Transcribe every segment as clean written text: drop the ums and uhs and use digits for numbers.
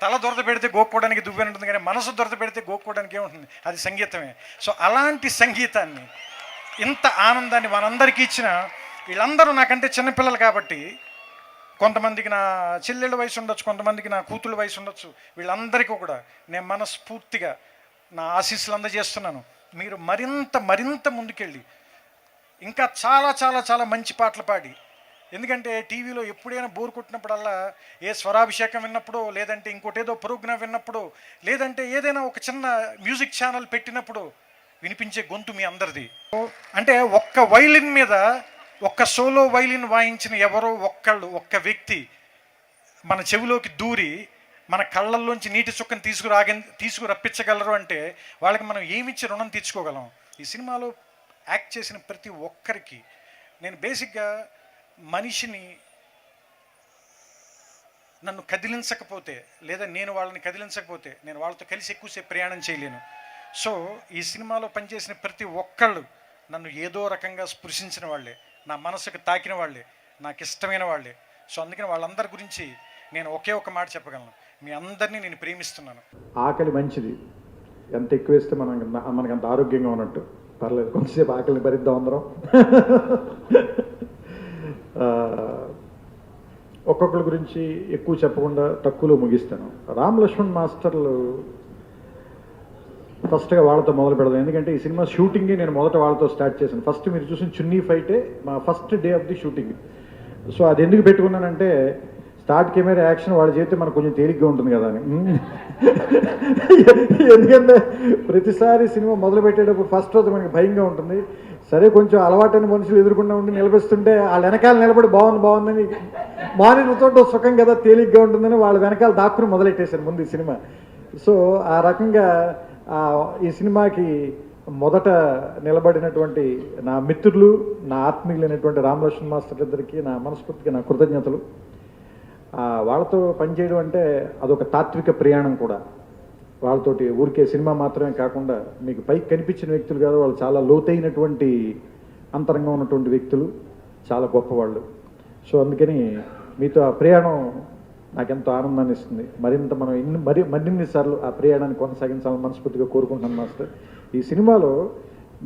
తల దొరద పెడితే గోక్కోవడానికి దువ్వెన ఉంటుంది, కానీ మనసు దొరద పెడితే గోక్కోవడానికి ఏముంటుంది? అది సంగీతమే. సో అలాంటి సంగీతాన్ని, ఇంత ఆనందాన్ని మనందరికీ ఇచ్చిన వీళ్ళందరూ నాకంటే చిన్నపిల్లలు కాబట్టి, కొంతమందికి నా చెల్లెళ్ళ వయసు ఉండొచ్చు, కొంతమందికి నా కూతుళ్ళ వయసు ఉండొచ్చు, వీళ్ళందరికీ కూడా నేను మనస్ఫూర్తిగా నా ఆశీస్సులు అందజేస్తున్నాను. మీరు మరింత మరింత ముందుకెళ్ళి ఇంకా చాలా చాలా చాలా మంచి పాటలు పాడి, ఎందుకంటే టీవీలో ఎప్పుడైనా బోర్ కొట్టినప్పుడల్లా ఏ స్వరాభిషేకం విన్నప్పుడు, లేదంటే ఇంకోటేదో ప్రోగ్రాం విన్నప్పుడు, లేదంటే ఏదైనా ఒక చిన్న మ్యూజిక్ ఛానల్ పెట్టినప్పుడు వినిపించే గొంతు మీ అందరిది. అంటే ఒక్క వైలిన్ మీద ఒక్క సోలో వైలిన్ వాయించిన ఎవరో ఒక్క వ్యక్తి మన చెవిలోకి దూరి మన కళ్ళల్లోంచి నీటి చుక్కని తీసుకురప్పించగలరు అంటే వాళ్ళకి మనం ఏమిచ్చి రుణం తీర్చుకోగలం? ఈ సినిమాలో యాక్ట్ చేసిన ప్రతి ఒక్కరికి నేను బేసిక్గా మనిషిని నన్ను కదిలించకపోతే, లేదా నేను వాళ్ళని కదిలించకపోతే నేను వాళ్ళతో కలిసి ఎక్కువసేపు ప్రయాణం చేయలేను. సో ఈ సినిమాలో పనిచేసిన ప్రతి ఒక్కళ్ళు నన్ను ఏదో రకంగా స్పృశించిన వాళ్ళే, నా మనసుకు తాకిన వాళ్ళే, నాకు ఇష్టమైన వాళ్ళే. సో అందుకని వాళ్ళందరి గురించి నేను ఒకే ఒక మాట చెప్పగలను, మీ అందరినీ నేను ప్రేమిస్తున్నాను. ఆకలి మంచిది, ఎంత ఎక్కువ వేస్తే మనకి అంత ఆరోగ్యంగా ఉన్నట్టు. పర్లేదు, కొంచెంసేపు ఆకలిని భరిద్దాం అందరం. ఒక్కొక్కరి గురించి ఎక్కువ చెప్పకుండా తక్కువలో ముగిస్తాను. రామ్ లక్ష్మణ్ మాస్టర్లు ఫస్ట్గా వాళ్ళతో మొదలు పెడదాం, ఎందుకంటే ఈ సినిమా షూటింగే నేను మొదట వాళ్ళతో స్టార్ట్ చేశాను. ఫస్ట్ మీరు చూసిన చున్నీ ఫైటే మా first day of the shooting. So అది ఎందుకు పెట్టుకున్నానంటే, స్టార్ట్ కెమెరా యాక్షన్ వాళ్ళు చేస్తే మనకు కొంచెం తేలిగ్గా ఉంటుంది కదా అని. ఎందుకంటే ప్రతిసారి సినిమా మొదలు పెట్టేటప్పుడు ఫస్ట్ రోజు మనకి భయంగా ఉంటుంది. సరే, కొంచెం అలవాటైన మనుషులు ఎదుర్కొంటూ ఉండి నిలబెస్తుంటే వాళ్ళ వెనకాల నిలబడి బాగుందని, మానిటర్తో సుఖం కదా, తేలిగ్గా ఉంటుందని వాళ్ళ వెనకాల దాక్కుని మొదలెట్టేశారు ముందు ఈ సినిమా. సో ఆ రకంగా ఈ సినిమాకి మొదట నిలబడినటువంటి నా మిత్రులు, నా ఆత్మీయులైనటువంటి రామ్ లక్ష్మణ్ మాస్టర్ ఇద్దరికి నా మనస్ఫూర్తిగా నా కృతజ్ఞతలు. వాళ్ళతో పనిచేయడం అంటే అదొక తాత్విక ప్రయాణం కూడా. వాళ్ళతోటి ఊరికే సినిమా మాత్రమే కాకుండా మీకు పైకి కనిపించిన వ్యక్తులు కాదు, వాళ్ళు చాలా లోతైనటువంటి అంతరంగం ఉన్నటువంటి వ్యక్తులు, చాలా గొప్పవాళ్ళు. సో అందుకని మీతో ఆ ప్రయాణం నాకెంతో ఆనందాన్ని ఇస్తుంది. మరింత మనం మరిన్నిసార్లు ఆ ప్రయాణాన్ని కొనసాగించాలని మనస్ఫూర్తిగా కోరుకుంటున్నాను మాస్టర్. ఈ సినిమాలో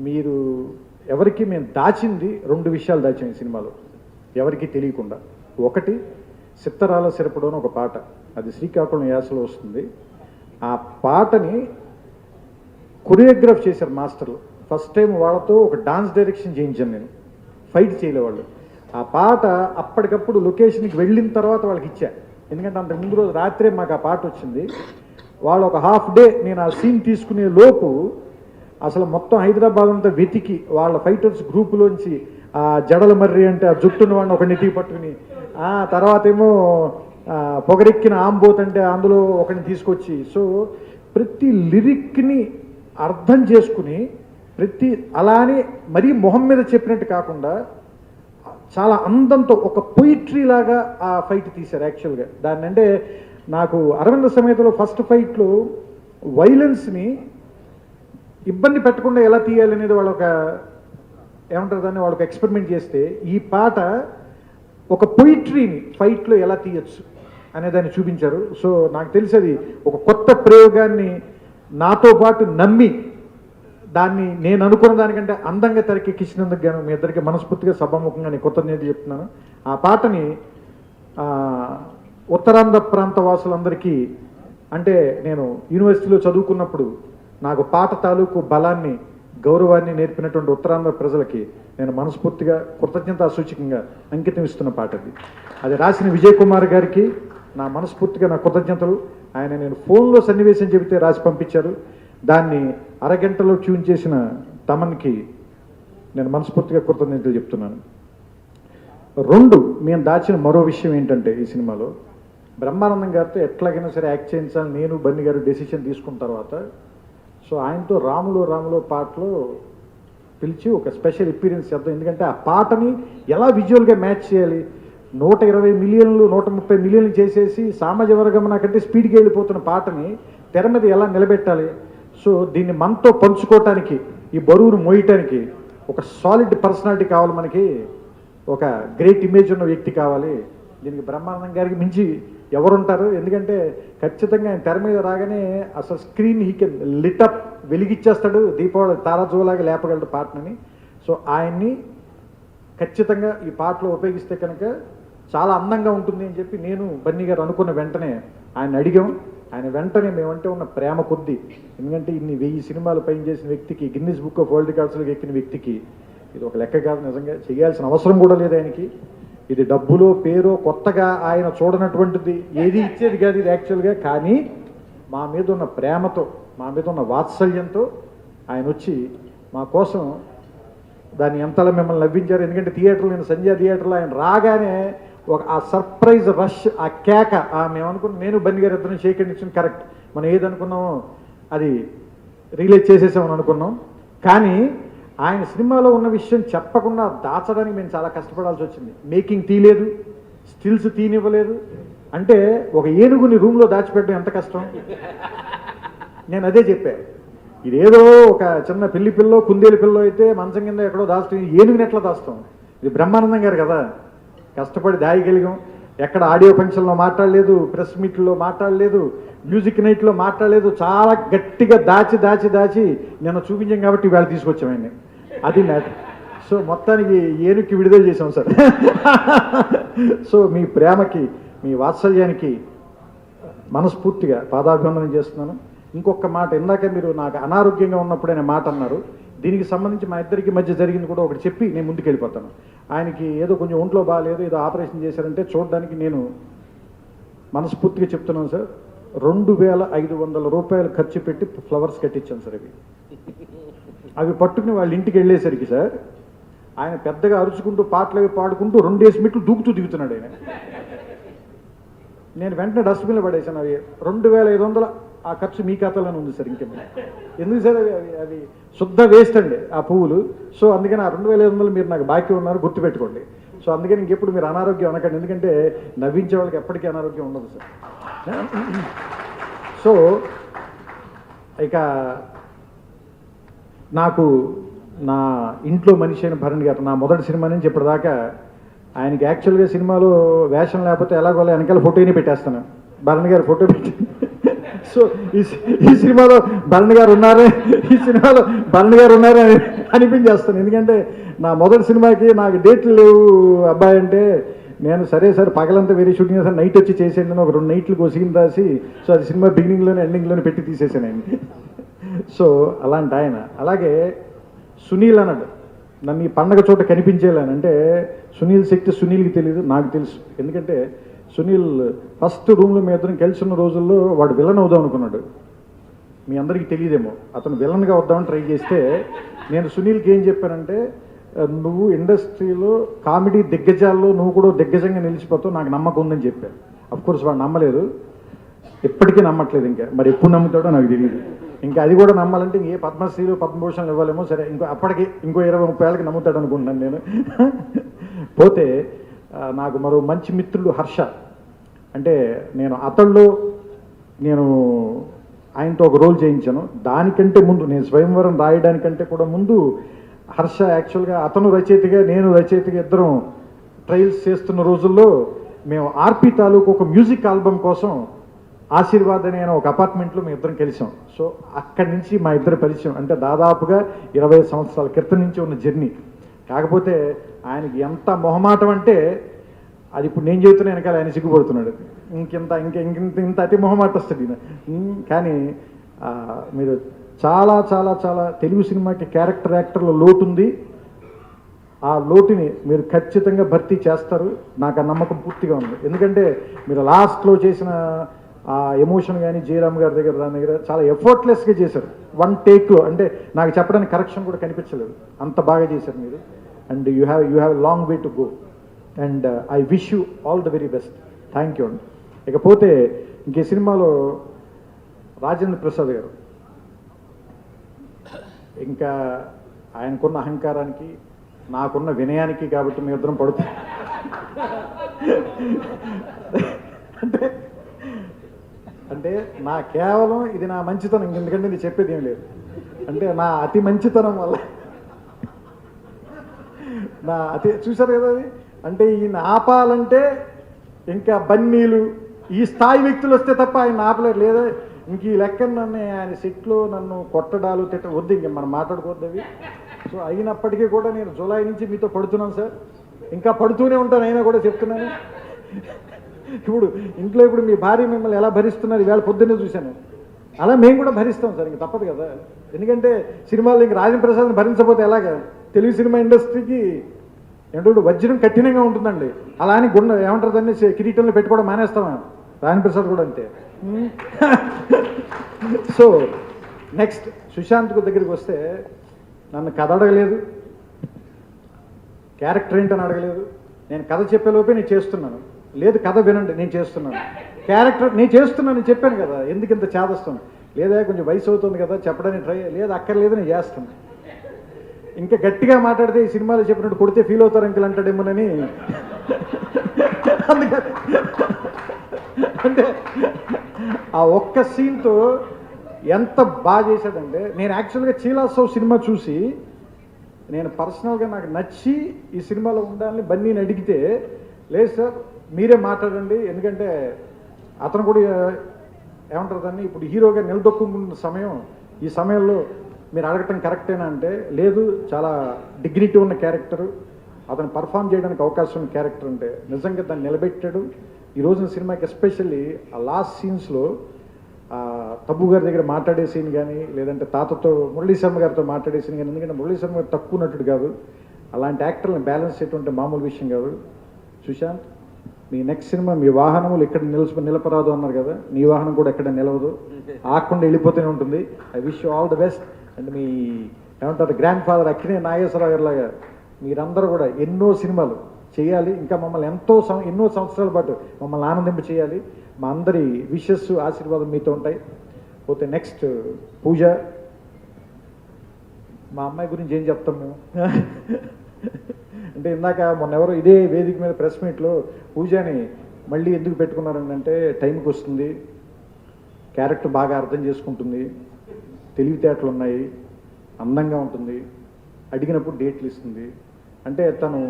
మీరు ఎవరికి మేము దాచింది 2 విషయాలు దాచాం ఈ సినిమాలో, ఎవరికి తెలియకుండా. ఒకటి, సిత్తరాల సిరపడు అని ఒక పాట, అది శ్రీకాకుళం యాసలో వస్తుంది. ఆ పాటని కొరియోగ్రాఫ్ చేశారు మాస్టర్లు. ఫస్ట్ టైం వాళ్ళతో ఒక డాన్స్ డైరెక్షన్ చేయించాను నేను, ఫైట్ చేయలేవాళ్ళు. ఆ పాట అప్పటికప్పుడు లొకేషన్కి వెళ్ళిన తర్వాత వాళ్ళకి ఇచ్చా, ఎందుకంటే అంతకు ముందు రోజు రాత్రే మాకు ఆ పాట వచ్చింది. వాళ్ళు ఒక హాఫ్ డే నేను ఆ సీన్ తీసుకునే లోపు అసలు మొత్తం హైదరాబాద్ అంతా వెతికి వాళ్ళ ఫైటర్స్ గ్రూపులోంచి ఆ జడల మర్రి అంటే ఆ జుట్టున్న వాడిని ఒక నెతికి పట్టుకుని, తర్వాత ఏమో పొగరెక్కిన ఆంబోత్ అంటే అందులో ఒకరిని తీసుకొచ్చి, సో ప్రతి లిరిక్ని అర్థం చేసుకుని అలానే మరీ మొహం మీద చెప్పినట్టు కాకుండా చాలా అందంతో ఒక పొయిట్రీ లాగా ఆ ఫైట్ తీశారు యాక్చువల్గా. దాన్ని అంటే నాకు అరవింద సమేతలో ఫస్ట్ ఫైట్లో వైలెన్స్ని ఇబ్బంది పెట్టకుండా ఎలా తీయాలి అనేది వాళ్ళు ఏమంటారు దాన్ని, వాళ్ళకి ఎక్స్పెరిమెంట్ చేస్తే ఈ పాట ఒక పొయిట్రీని ఫైట్లో ఎలా తీయచ్చు అనేదాన్ని చూపించారు. సో నాకు తెలిసి అది ఒక కొత్త ప్రయోగాన్ని నాతో పాటు నమ్మి దాన్ని నేను అనుకున్న దానికంటే అందంగా తెరకెక్కించినందుకు గాను మీ ఇద్దరికి మనస్ఫూర్తిగా సభాముఖంగా నేను కృతజ్ఞతలు చెప్తున్నాను. ఆ పాటని ఉత్తరాంధ్ర ప్రాంత వాసులందరికీ, అంటే నేను యూనివర్సిటీలో చదువుకున్నప్పుడు నాకు పాట తాలూకు బలాన్ని, గౌరవాన్ని నేర్పినటువంటి ఉత్తరాంధ్ర ప్రజలకి నేను మనస్ఫూర్తిగా కృతజ్ఞతా సూచకంగా అంకితం ఇస్తున్న పాట అది రాసిన విజయ్ కుమార్ గారికి నా మనస్ఫూర్తిగా నా కృతజ్ఞతలు. ఆయన నేను ఫోన్లో సన్నివేశం చెబితే రాసి పంపించారు, దాన్ని అరగంటలో ట్యూన్ చేసిన తమన్కి నేను మనస్ఫూర్తిగా కృతజ్ఞతలు చెప్తున్నాను. 2, మేము దాచిన మరో విషయం ఏంటంటే, ఈ సినిమాలో బ్రహ్మానందం గారితో ఎట్లాగైనా సరే యాక్ట్ చేయించాలని నేను బన్నీ గారు డెసిషన్ తీసుకున్న తర్వాత, సో ఆయనతో రాములో పాటలో పిలిచి ఒక స్పెషల్ ఎక్స్పీరియన్స్ చేద్దాం. ఎందుకంటే ఆ పాటని ఎలా విజువల్గా మ్యాచ్ చేయాలి, 120 మిలియన్లు 130 మిలియన్లు చేసేసి సామాజిక వర్గం నాకంటే స్పీడ్గా వెళ్ళిపోతున్న పాటని తెర మీద ఎలా నిలబెట్టాలి. సో దీన్ని మనతో పంచుకోవటానికి, ఈ బరువును మోయటానికి ఒక సాలిడ్ పర్సనాలిటీ కావాలి, మనకి ఒక గ్రేట్ ఇమేజ్ ఉన్న వ్యక్తి కావాలి. దీనికి బ్రహ్మానందం గారికి మించి ఎవరుంటారు. ఎందుకంటే ఖచ్చితంగా ఆయన తెర మీద రాగానే అసలు స్క్రీన్ హీ కెన్ లిటప్ వెలిగిచ్చేస్తాడు, దీపావళి తారాజువలాగా లేపగలడు పాటని. సో ఆయన్ని ఖచ్చితంగా ఈ పాటలో ఉపయోగిస్తే కనుక చాలా అందంగా ఉంటుంది అని చెప్పి నేను బన్నీ గారు అనుకున్న వెంటనే ఆయన అడిగాం. ఆయన వెంటనే మేమంటే ఉన్న ప్రేమ కొద్దీ, ఎందుకంటే ఇన్ని 1000 సినిమాలు పైన చేసిన వ్యక్తికి, గిన్నిస్ బుక్ ఆఫ్ వరల్డ్ రికార్డ్స్లోకి ఎక్కిన వ్యక్తికి ఇది ఒక లెక్క కాదు. నిజంగా చేయాల్సిన అవసరం కూడా లేదు ఆయనకి. ఇది డబ్బులో పేరో కొత్తగా ఆయన చూడనటువంటిది ఏది ఇచ్చేది కాదు ఇది యాక్చువల్గా. కానీ మా మీద ఉన్న ప్రేమతో, మా మీద ఉన్న వాత్సల్యంతో ఆయన వచ్చి మా కోసం దాన్ని ఎంతలా మిమ్మల్ని నవ్వించారు. ఎందుకంటే థియేటర్లో, నేను సంజయ్ థియేటర్లో ఆయన రాగానే ఒక ఆ సర్ప్రైజ్ రష్, ఆ కేక, మేము అనుకున్నాం, నేను బన్నీ గారు ఇద్దరం షేక్ అండ్ ఇచ్చిన కరెక్ట్, మనం ఏదనుకున్నామో అది రిలీజ్ చేసేసామని అనుకున్నాం. కానీ ఆయన సినిమాలో ఉన్న విషయం చెప్పకుండా దాచడానికి మేము చాలా కష్టపడాల్సి వచ్చింది. మేకింగ్ తీయలేదు, స్టిల్స్ తీనివ్వలేదు. అంటే ఒక ఏనుగుని రూమ్లో దాచిపెట్టడం ఎంత కష్టం. నేను అదే చెప్పాను, ఇదేదో ఒక చిన్న పిల్లి పిల్లో కుందేలు పిల్లో అయితే మంచం కింద ఎక్కడో దాస్తాం, ఏనుగుని ఎట్లా దాస్తాం. ఇది బ్రహ్మానందం గారు కదా, కష్టపడి దాయగలిగాం. ఎక్కడ ఆడియో ఫంక్షన్లో మాట్లాడలేదు, ప్రెస్ మీట్లో మాట్లాడలేదు, మ్యూజిక్ నైట్లో మాట్లాడలేదు. చాలా గట్టిగా దాచి దాచి దాచి నేను చూపించాం కాబట్టి ఇవాళ తీసుకొచ్చామండి. అది మ్యాటర్. సో మొత్తానికి ఏనుగుకి విడుదల చేసాం సార్. సో మీ ప్రేమకి, మీ వాత్సల్యానికి మనస్ఫూర్తిగా పాదాభివందనం చేస్తున్నాను. ఇంకొక మాట, ఇందాక మీరు నాకు అనారోగ్యంగా ఉన్నప్పుడు అనే మాట అన్నారు. దీనికి సంబంధించి మా ఇద్దరికి మధ్య జరిగింది కూడా ఒకటి చెప్పి నేను ముందుకు వెళ్ళిపోతాను. ఆయనకి ఏదో కొంచెం ఒంట్లో బాగాలేదు, ఏదో ఆపరేషన్ చేశారంటే చూడడానికి నేను మనస్ఫూర్తిగా చెప్తున్నాను సార్. 2500 రూపాయలు ఖర్చు పెట్టి ఫ్లవర్స్ కట్టించాను సార్. అవి పట్టుకుని వాళ్ళ ఇంటికి వెళ్ళేసరికి సార్ ఆయన పెద్దగా అరుచుకుంటూ పాటలు అవి పాడుకుంటూ 2 మెట్లు దూకుతూ దిగుతున్నాడు ఆయన. నేను వెంటనే డస్ట్బిన్లో పడేసాను. అవి 2500 ఆ ఖర్చు మీ ఖాతాలోనే ఉంది సార్. ఇంకేం ఎందుకు సార్, అవి శుద్ధ వేస్ట్ అండి ఆ పువ్వులు. సో అందుకని ఆ 2500 మీరు నాకు బాకీ ఉన్నారు, గుర్తుపెట్టుకోండి. సో అందుకని ఇంకెప్పుడు మీరు అనారోగ్యం అనకండి, ఎందుకంటే నవ్వించే వాళ్ళకి ఎప్పటికీ అనారోగ్యం ఉండదు సార్. సో ఇక నాకు నా ఇంట్లో మనిషి అయిన భరణ్ గారు, నా మొదటి సినిమా నుంచి ఇప్పటిదాకా ఆయనకి యాక్చువల్గా సినిమాలో వేషం లేకపోతే ఎలాగోలా వెనకాల ఫోటోని పెట్టేస్తాను, భరణ్ గారు ఫోటో పెట్టి. సో ఈ సినిమాలో భరణ్ గారు ఉన్నారే, ఈ సినిమాలో భరణ్ గారు ఉన్నారే అనిపించేస్తాను. ఎందుకంటే నా మొదటి సినిమాకి నాకు డేట్లు లేవు అబ్బాయి అంటే, నేను సరే సార్ పగలంతా వేరే షూటింగ్ చేస్తాను, నైట్ వచ్చి చేసేయండి, ఒక 2 నైట్లు కోసిగిన రాసి, సో అది సినిమా బిగినింగ్లోనే ఎండింగ్లోనే పెట్టి తీసేసాను ఆయన. సో అలాంటి ఆయన. అలాగే సునీల్ అన్నాడు, నన్ను ఈ పండగ చోట కనిపించేలాను అంటే సునీల్ శక్తి సునీల్కి తెలియదు, నాకు తెలుసు. ఎందుకంటే సునీల్ ఫస్ట్ రూమ్లో మీ ఇద్దరం కలిసి ఉన్న రోజుల్లో వాడు విలన్ అవుదాం అనుకున్నాడు. మీ అందరికీ తెలియదేమో, అతను విలన్గా వద్దామని ట్రై చేస్తే నేను సునీల్కి ఏం చెప్పానంటే, నువ్వు ఇండస్ట్రీలో కామెడీ దిగ్గజాల్లో నువ్వు కూడా దిగ్గజంగా నిలిచిపోతావు, నాకు నమ్మకం ఉందని చెప్పాను. అఫ్కోర్స్ వాడు నమ్మలేదు, ఎప్పటికీ నమ్మట్లేదు. ఇంకా మరి ఎప్పుడు నమ్ముతాడో నాకు తెలియదు. ఇంకా అది కూడా నమ్మాలంటే ఏ పద్మశ్రీలు పద్మభూషణలు ఇవ్వాలేమో. సరే అప్పటికి ఇంకో 20-30 ఏళ్ళకి నమ్ముతాడు అనుకుంటున్నాను నేను. పోతే నాకు మరో మంచి మిత్రుడు హర్ష. అంటే నేను అతల్లో ఆయనతో ఒక రోల్ చేయించాను. దానికంటే ముందు, నేను స్వయంవరం రాయడానికంటే కూడా ముందు హర్ష యాక్చువల్గా అతను రచయితగా నేను రచయితగా ఇద్దరం ట్రయల్స్ చేస్తున్న రోజుల్లో మేము ఆర్పి తాలూకు ఒక మ్యూజిక్ ఆల్బమ్ కోసం ఆశీర్వాద్ అనే ఒక అపార్ట్మెంట్లో మేము ఇద్దరం కలిసాం. సో అక్కడి నుంచి మా ఇద్దరు పరిచయం, అంటే దాదాపుగా 20 సంవత్సరాల క్రితం నుంచి ఉన్న జర్నీ. కాకపోతే ఆయనకి ఎంత మొహమాటం అంటే అది ఇప్పుడు నేను చెబుతున్నా వెనకాల ఆయన సిగ్గుపడుతున్నాడు. ఇంత అతి మొహమాట వస్తుంది. కానీ మీరు చాలా చాలా చాలా తెలుగు సినిమాకి క్యారెక్టర్ యాక్టర్లో లోటు ఉంది. ఆ లోటుని మీరు ఖచ్చితంగా భర్తీ చేస్తారు, నాకు ఆ నమ్మకం పూర్తిగా ఉంది. ఎందుకంటే మీరు లాస్ట్లో చేసిన ఆ ఎమోషన్ కానీ జయరామ్ గారి దగ్గర దాని దగ్గర చాలా ఎఫర్ట్లెస్గా చేశారు. 1 టేక్లో, అంటే నాకు చెప్పడానికి కరెక్షన్ కూడా కనిపించలేదు, అంత బాగా చేశారు మీరు. And you have long way to go and I wish you all the very best. Thank you అండి. ఇకపోతే ఇంకే సినిమాలో రాజేంద్ర ప్రసాద్ గారు, ఇంకా ఆయనకున్న అహంకారానికి నాకున్న వినయానికి కాబట్టి మీ ఇద్దరం పడుతుంది. అంటే నా కేవలం ఇది నా మంచితనం, ఎందుకంటే నేను చెప్పేది ఏం లేదు. అంటే నా అతి మంచితనం వల్ల చూసారు కదా అది. అంటే ఈయన ఆపాలంటే ఇంకా బన్నీలు ఈ స్థాయి వ్యక్తులు వస్తే తప్ప ఆయన ఆపలేరు. లేదా ఇంక ఈ లెక్కన నన్ను ఆయన సెట్లో నన్ను కొట్టడాలు వద్దు, ఇంక మనం మాట్లాడుకోవద్దు అవి. సో అయినప్పటికీ కూడా నేను జూలై నుంచి మీతో పడుతున్నాను సార్, ఇంకా పడుతూనే ఉంటాను. అయినా కూడా చెప్తున్నాను, ఇప్పుడు ఇంట్లో ఇప్పుడు మీ భార్య మిమ్మల్ని ఎలా భరిస్తున్నారు ఈవేళ పొద్దున్నే చూశాను, అలా మేము కూడా భరిస్తాం సార్, ఇంక తప్పదు కదా. ఎందుకంటే సినిమాలు ఇంక రాజేంద్ర ప్రసాద్ని భరించకపోతే ఎలాగా? తెలుగు సినిమా ఇండస్ట్రీకి ఏంటో వజ్రం కఠినంగా ఉంటుందండి. అలా అని ఏమంటారు దాన్ని కిరీటంలో పెట్టుకోవడం మానేస్తామా? రాజేంద్ర ప్రసాద్ కూడా అంతే. సో నెక్స్ట్ సుశాంత్ దగ్గరికి వస్తే నన్ను కథ అడగలేదు, క్యారెక్టర్ ఏంటని అడగలేదు. నేను కథ చెప్పేలోపే నేను చేస్తున్నాను, లేదు కథ వినండి నేను చేస్తున్నాను, క్యారెక్టర్ నేను చేస్తున్నాను చెప్పాను కదా, ఎందుకు ఇంత చేదస్తాను? లేదా కొంచెం వయసు అవుతుంది కదా చెప్పడానికి ట్రై, లేదు అక్కర్లేదు నేను చేస్తాను. ఇంకా గట్టిగా మాట్లాడితే ఈ సినిమాలో చెప్పినట్టు కొడితే ఫీల్ అవుతారు అంకుల్ అంటాడేమోనని. అందుకని అంటే ఆ ఒక్క సీన్తో ఎంత బాగా చేశాడంటే, నేను యాక్చువల్గా చీలాసవ్ సినిమా చూసి నేను పర్సనల్గా నాకు నచ్చి ఈ సినిమాలో ఉండాలని బన్నీని అడిగితే, లేదు సార్ మీరే మాట్లాడండి, ఎందుకంటే అతను కూడా ఏమంటారు దాన్ని ఇప్పుడు హీరోగా నిలదొక్కున్న సమయం, ఈ సమయంలో మీరు అడగటం కరెక్టేనా అంటే, లేదు చాలా డిగ్నిటీ ఉన్న క్యారెక్టరు, అతను పర్ఫామ్ చేయడానికి అవకాశం ఉన్న క్యారెక్టర్ అంటే నిజంగా దాన్ని నిలబెట్టాడు. ఈ రోజున సినిమాకి ఎస్పెషల్లీ ఆ లాస్ట్ సీన్స్లో తబ్బు గారి దగ్గర మాట్లాడే సీన్ కానీ, లేదంటే తాతతో మురళీ శర్మ గారితో మాట్లాడే సీన్ కానీ, ఎందుకంటే మురళీ శర్మ గారు తక్కువ నటుడు కాదు, అలాంటి యాక్టర్లను బ్యాలెన్స్ చేయటువంటి మామూలు విషయం కాదు. సుశాంత్, మీ నెక్స్ట్ సినిమా మీ వాహనములు ఎక్కడ నిలపరాదు అన్నారు కదా, నీ వాహనం కూడా ఎక్కడ నిలవదు, ఆకుండా వెళ్ళిపోతూనే ఉంటుంది. I wish you all the best. And మీ ఏమంటారు గ్రాండ్ ఫాదర్ అక్కినే నాగేశ్వరరావు గారి లాగా మీరందరూ కూడా ఎన్నో సినిమాలు చేయాలి, ఇంకా మమ్మల్ని ఎన్నో సంవత్సరాల పాటు మమ్మల్ని ఆనందింప చేయాలి. మా అందరి విషెస్ ఆశీర్వాదం మీతో ఉంటాయి. పోతే నెక్స్ట్ పూజ, మా అమ్మాయి గురించి ఏం చెప్తాం మేము? అంటే ఇందాక మొన్న ఎవరో ఇదే వేదిక మీద ప్రెస్ మీట్లో పూజని మళ్ళీ ఎందుకు పెట్టుకున్నారని అంటే, టైంకి వస్తుంది, క్యారెక్టర్ బాగా అర్థం చేసుకుంటుంది, తెలివితేటలు ఉన్నాయి, అందంగా ఉంటుంది, అడిగినప్పుడు డేట్లు ఇస్తుంది. అంటే తను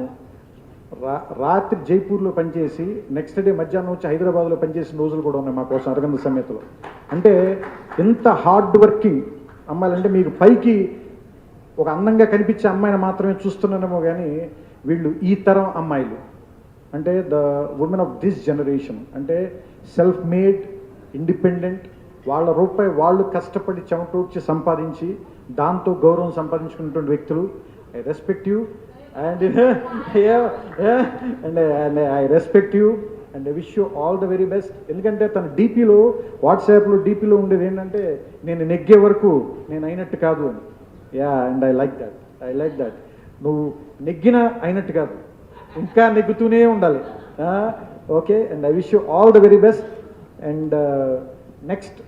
రాత్రి జైపూర్లో పనిచేసి నెక్స్ట్ డే మధ్యాహ్నం వచ్చి హైదరాబాద్లో పనిచేసిన రోజులు కూడా ఉన్నాయి మా కోసం అరగంద సమేతలో. అంటే ఎంత హార్డ్ వర్కింగ్ అమ్మాయిలు. అంటే మీకు పైకి ఒక అందంగా కనిపించే అమ్మాయిని మాత్రమే చూస్తున్నానేమో కానీ వీళ్ళు ఈ తరం అమ్మాయిలు, అంటే the women of this generation, అంటే సెల్ఫ్ మేడ్, ఇండిపెండెంట్, వాళ్ళ రూపాయి వాళ్ళు కష్టపడి చెమటూడ్చి సంపాదించి దాంతో గౌరవం సంపాదించుకున్నటువంటి వ్యక్తులు. I respect you and I respect you and I wish you all the very best. ఎందుకంటే తన డీపీలో, వాట్సాప్లో డీపీలో ఉండేది ఏంటంటే, నేను నెగ్గే వరకు నేను అయినట్టు కాదు అని. Yeah, and I like that. నువ్వు నెగ్గిన అయినట్టు కాదు, ఇంకా నెగ్గుతూనే ఉండాలి. Okay, and I wish you all the very best. And next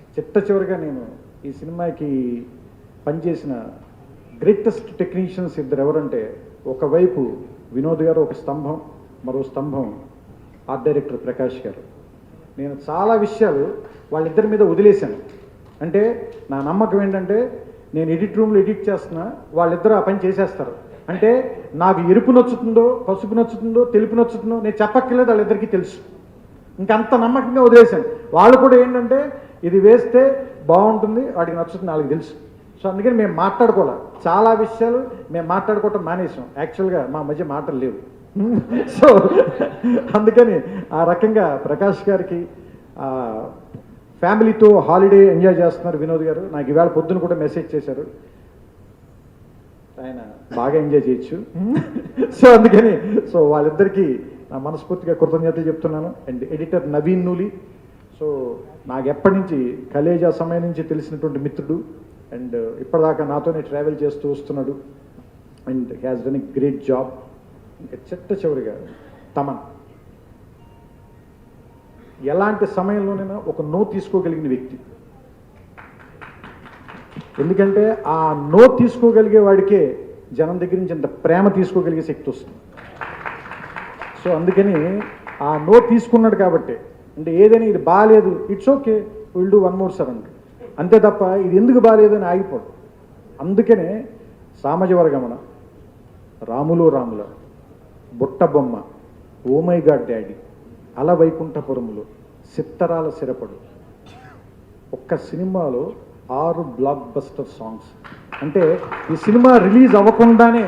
చివరిగా నేను ఈ సినిమాకి పనిచేసిన గ్రేటెస్ట్ టెక్నీషియన్స్ ఇద్దరు ఎవరంటే, ఒకవైపు వినోద్ గారు ఒక స్తంభం, మరో స్తంభం ఆర్ట్ డైరెక్టర్ ప్రకాష్ గారు. నేను చాలా విషయాలు వాళ్ళిద్దరి మీద వదిలేశాను. అంటే నా నమ్మకం ఏంటంటే, నేను ఎడిట్ రూమ్లో ఎడిట్ చేస్తున్నా, వాళ్ళిద్దరూ ఆ పని చేసేస్తారు. అంటే నాకు ఎరుపు నచ్చుతుందో, పసుపు నచ్చుతుందో, తెలుపు నచ్చుతుందో నేను చెప్పక్కర్లేదు, వాళ్ళిద్దరికీ తెలుసు. ఇంకంత నమ్మకంగా వదిలేశాను. వాళ్ళు కూడా ఏంటంటే, ఇది వేస్తే బాగుంటుంది, వాడికి నచ్చుతుంది, వాళ్ళకి తెలుసు. సో అందుకని మేము మాట్లాడుకోవాలి, చాలా విషయాలు మేము మాట్లాడుకోవటం మానేసాం. యాక్చువల్గా మా మధ్య మాటలు లేవు. సో అందుకని ఆ రకంగా ప్రకాష్ గారికి ఫ్యామిలీతో హాలిడే ఎంజాయ్ చేస్తున్నారు వినోద్ గారు. నాకు ఈవేళ పొద్దున కూడా మెసేజ్ చేశారు, ఆయన బాగా ఎంజాయ్ చేయొచ్చు. సో అందుకని వాళ్ళిద్దరికీ నా మనస్ఫూర్తిగా కృతజ్ఞతలు చెప్తున్నాను. And editor Naveen Nooli, so నాకు ఎప్పటి నుంచి కలేజా సమయం నుంచి తెలిసినటువంటి మిత్రుడు, అండ్ ఇప్పటిదాకా నాతోనే ట్రావెల్ చేస్తూ వస్తున్నాడు, and has done a great job. ఇంకా చివరిగా తమన్, ఎలాంటి సమయంలోనైనా ఒక నో తీసుకోగలిగిన వ్యక్తి. ఎందుకంటే ఆ నో తీసుకోగలిగే వాడికే జనం దగ్గర నుంచి అంత ప్రేమ తీసుకోగలిగే శక్తి వస్తుంది. సో అందుకని ఆ నో తీసుకున్నాడు కాబట్టి, అంటే ఏదైనా ఇది బాగాలేదు, it's okay, will do 1 more sir అంటే, అంతే తప్ప ఇది ఎందుకు బాగాలేదు అని ఆగిపోడు. అందుకనే సామజవర్గమన, రాములు రాముల, బుట్ట బొమ్మ, ఓ మై గాడ్ డాడీ, అల వైకుంఠపురములు, సిత్తరాల సిరపడు ఒక్క సినిమాలో 6 బ్లాక్ బస్టర్ సాంగ్స్. అంటే ఈ సినిమా రిలీజ్ అవ్వకుండానే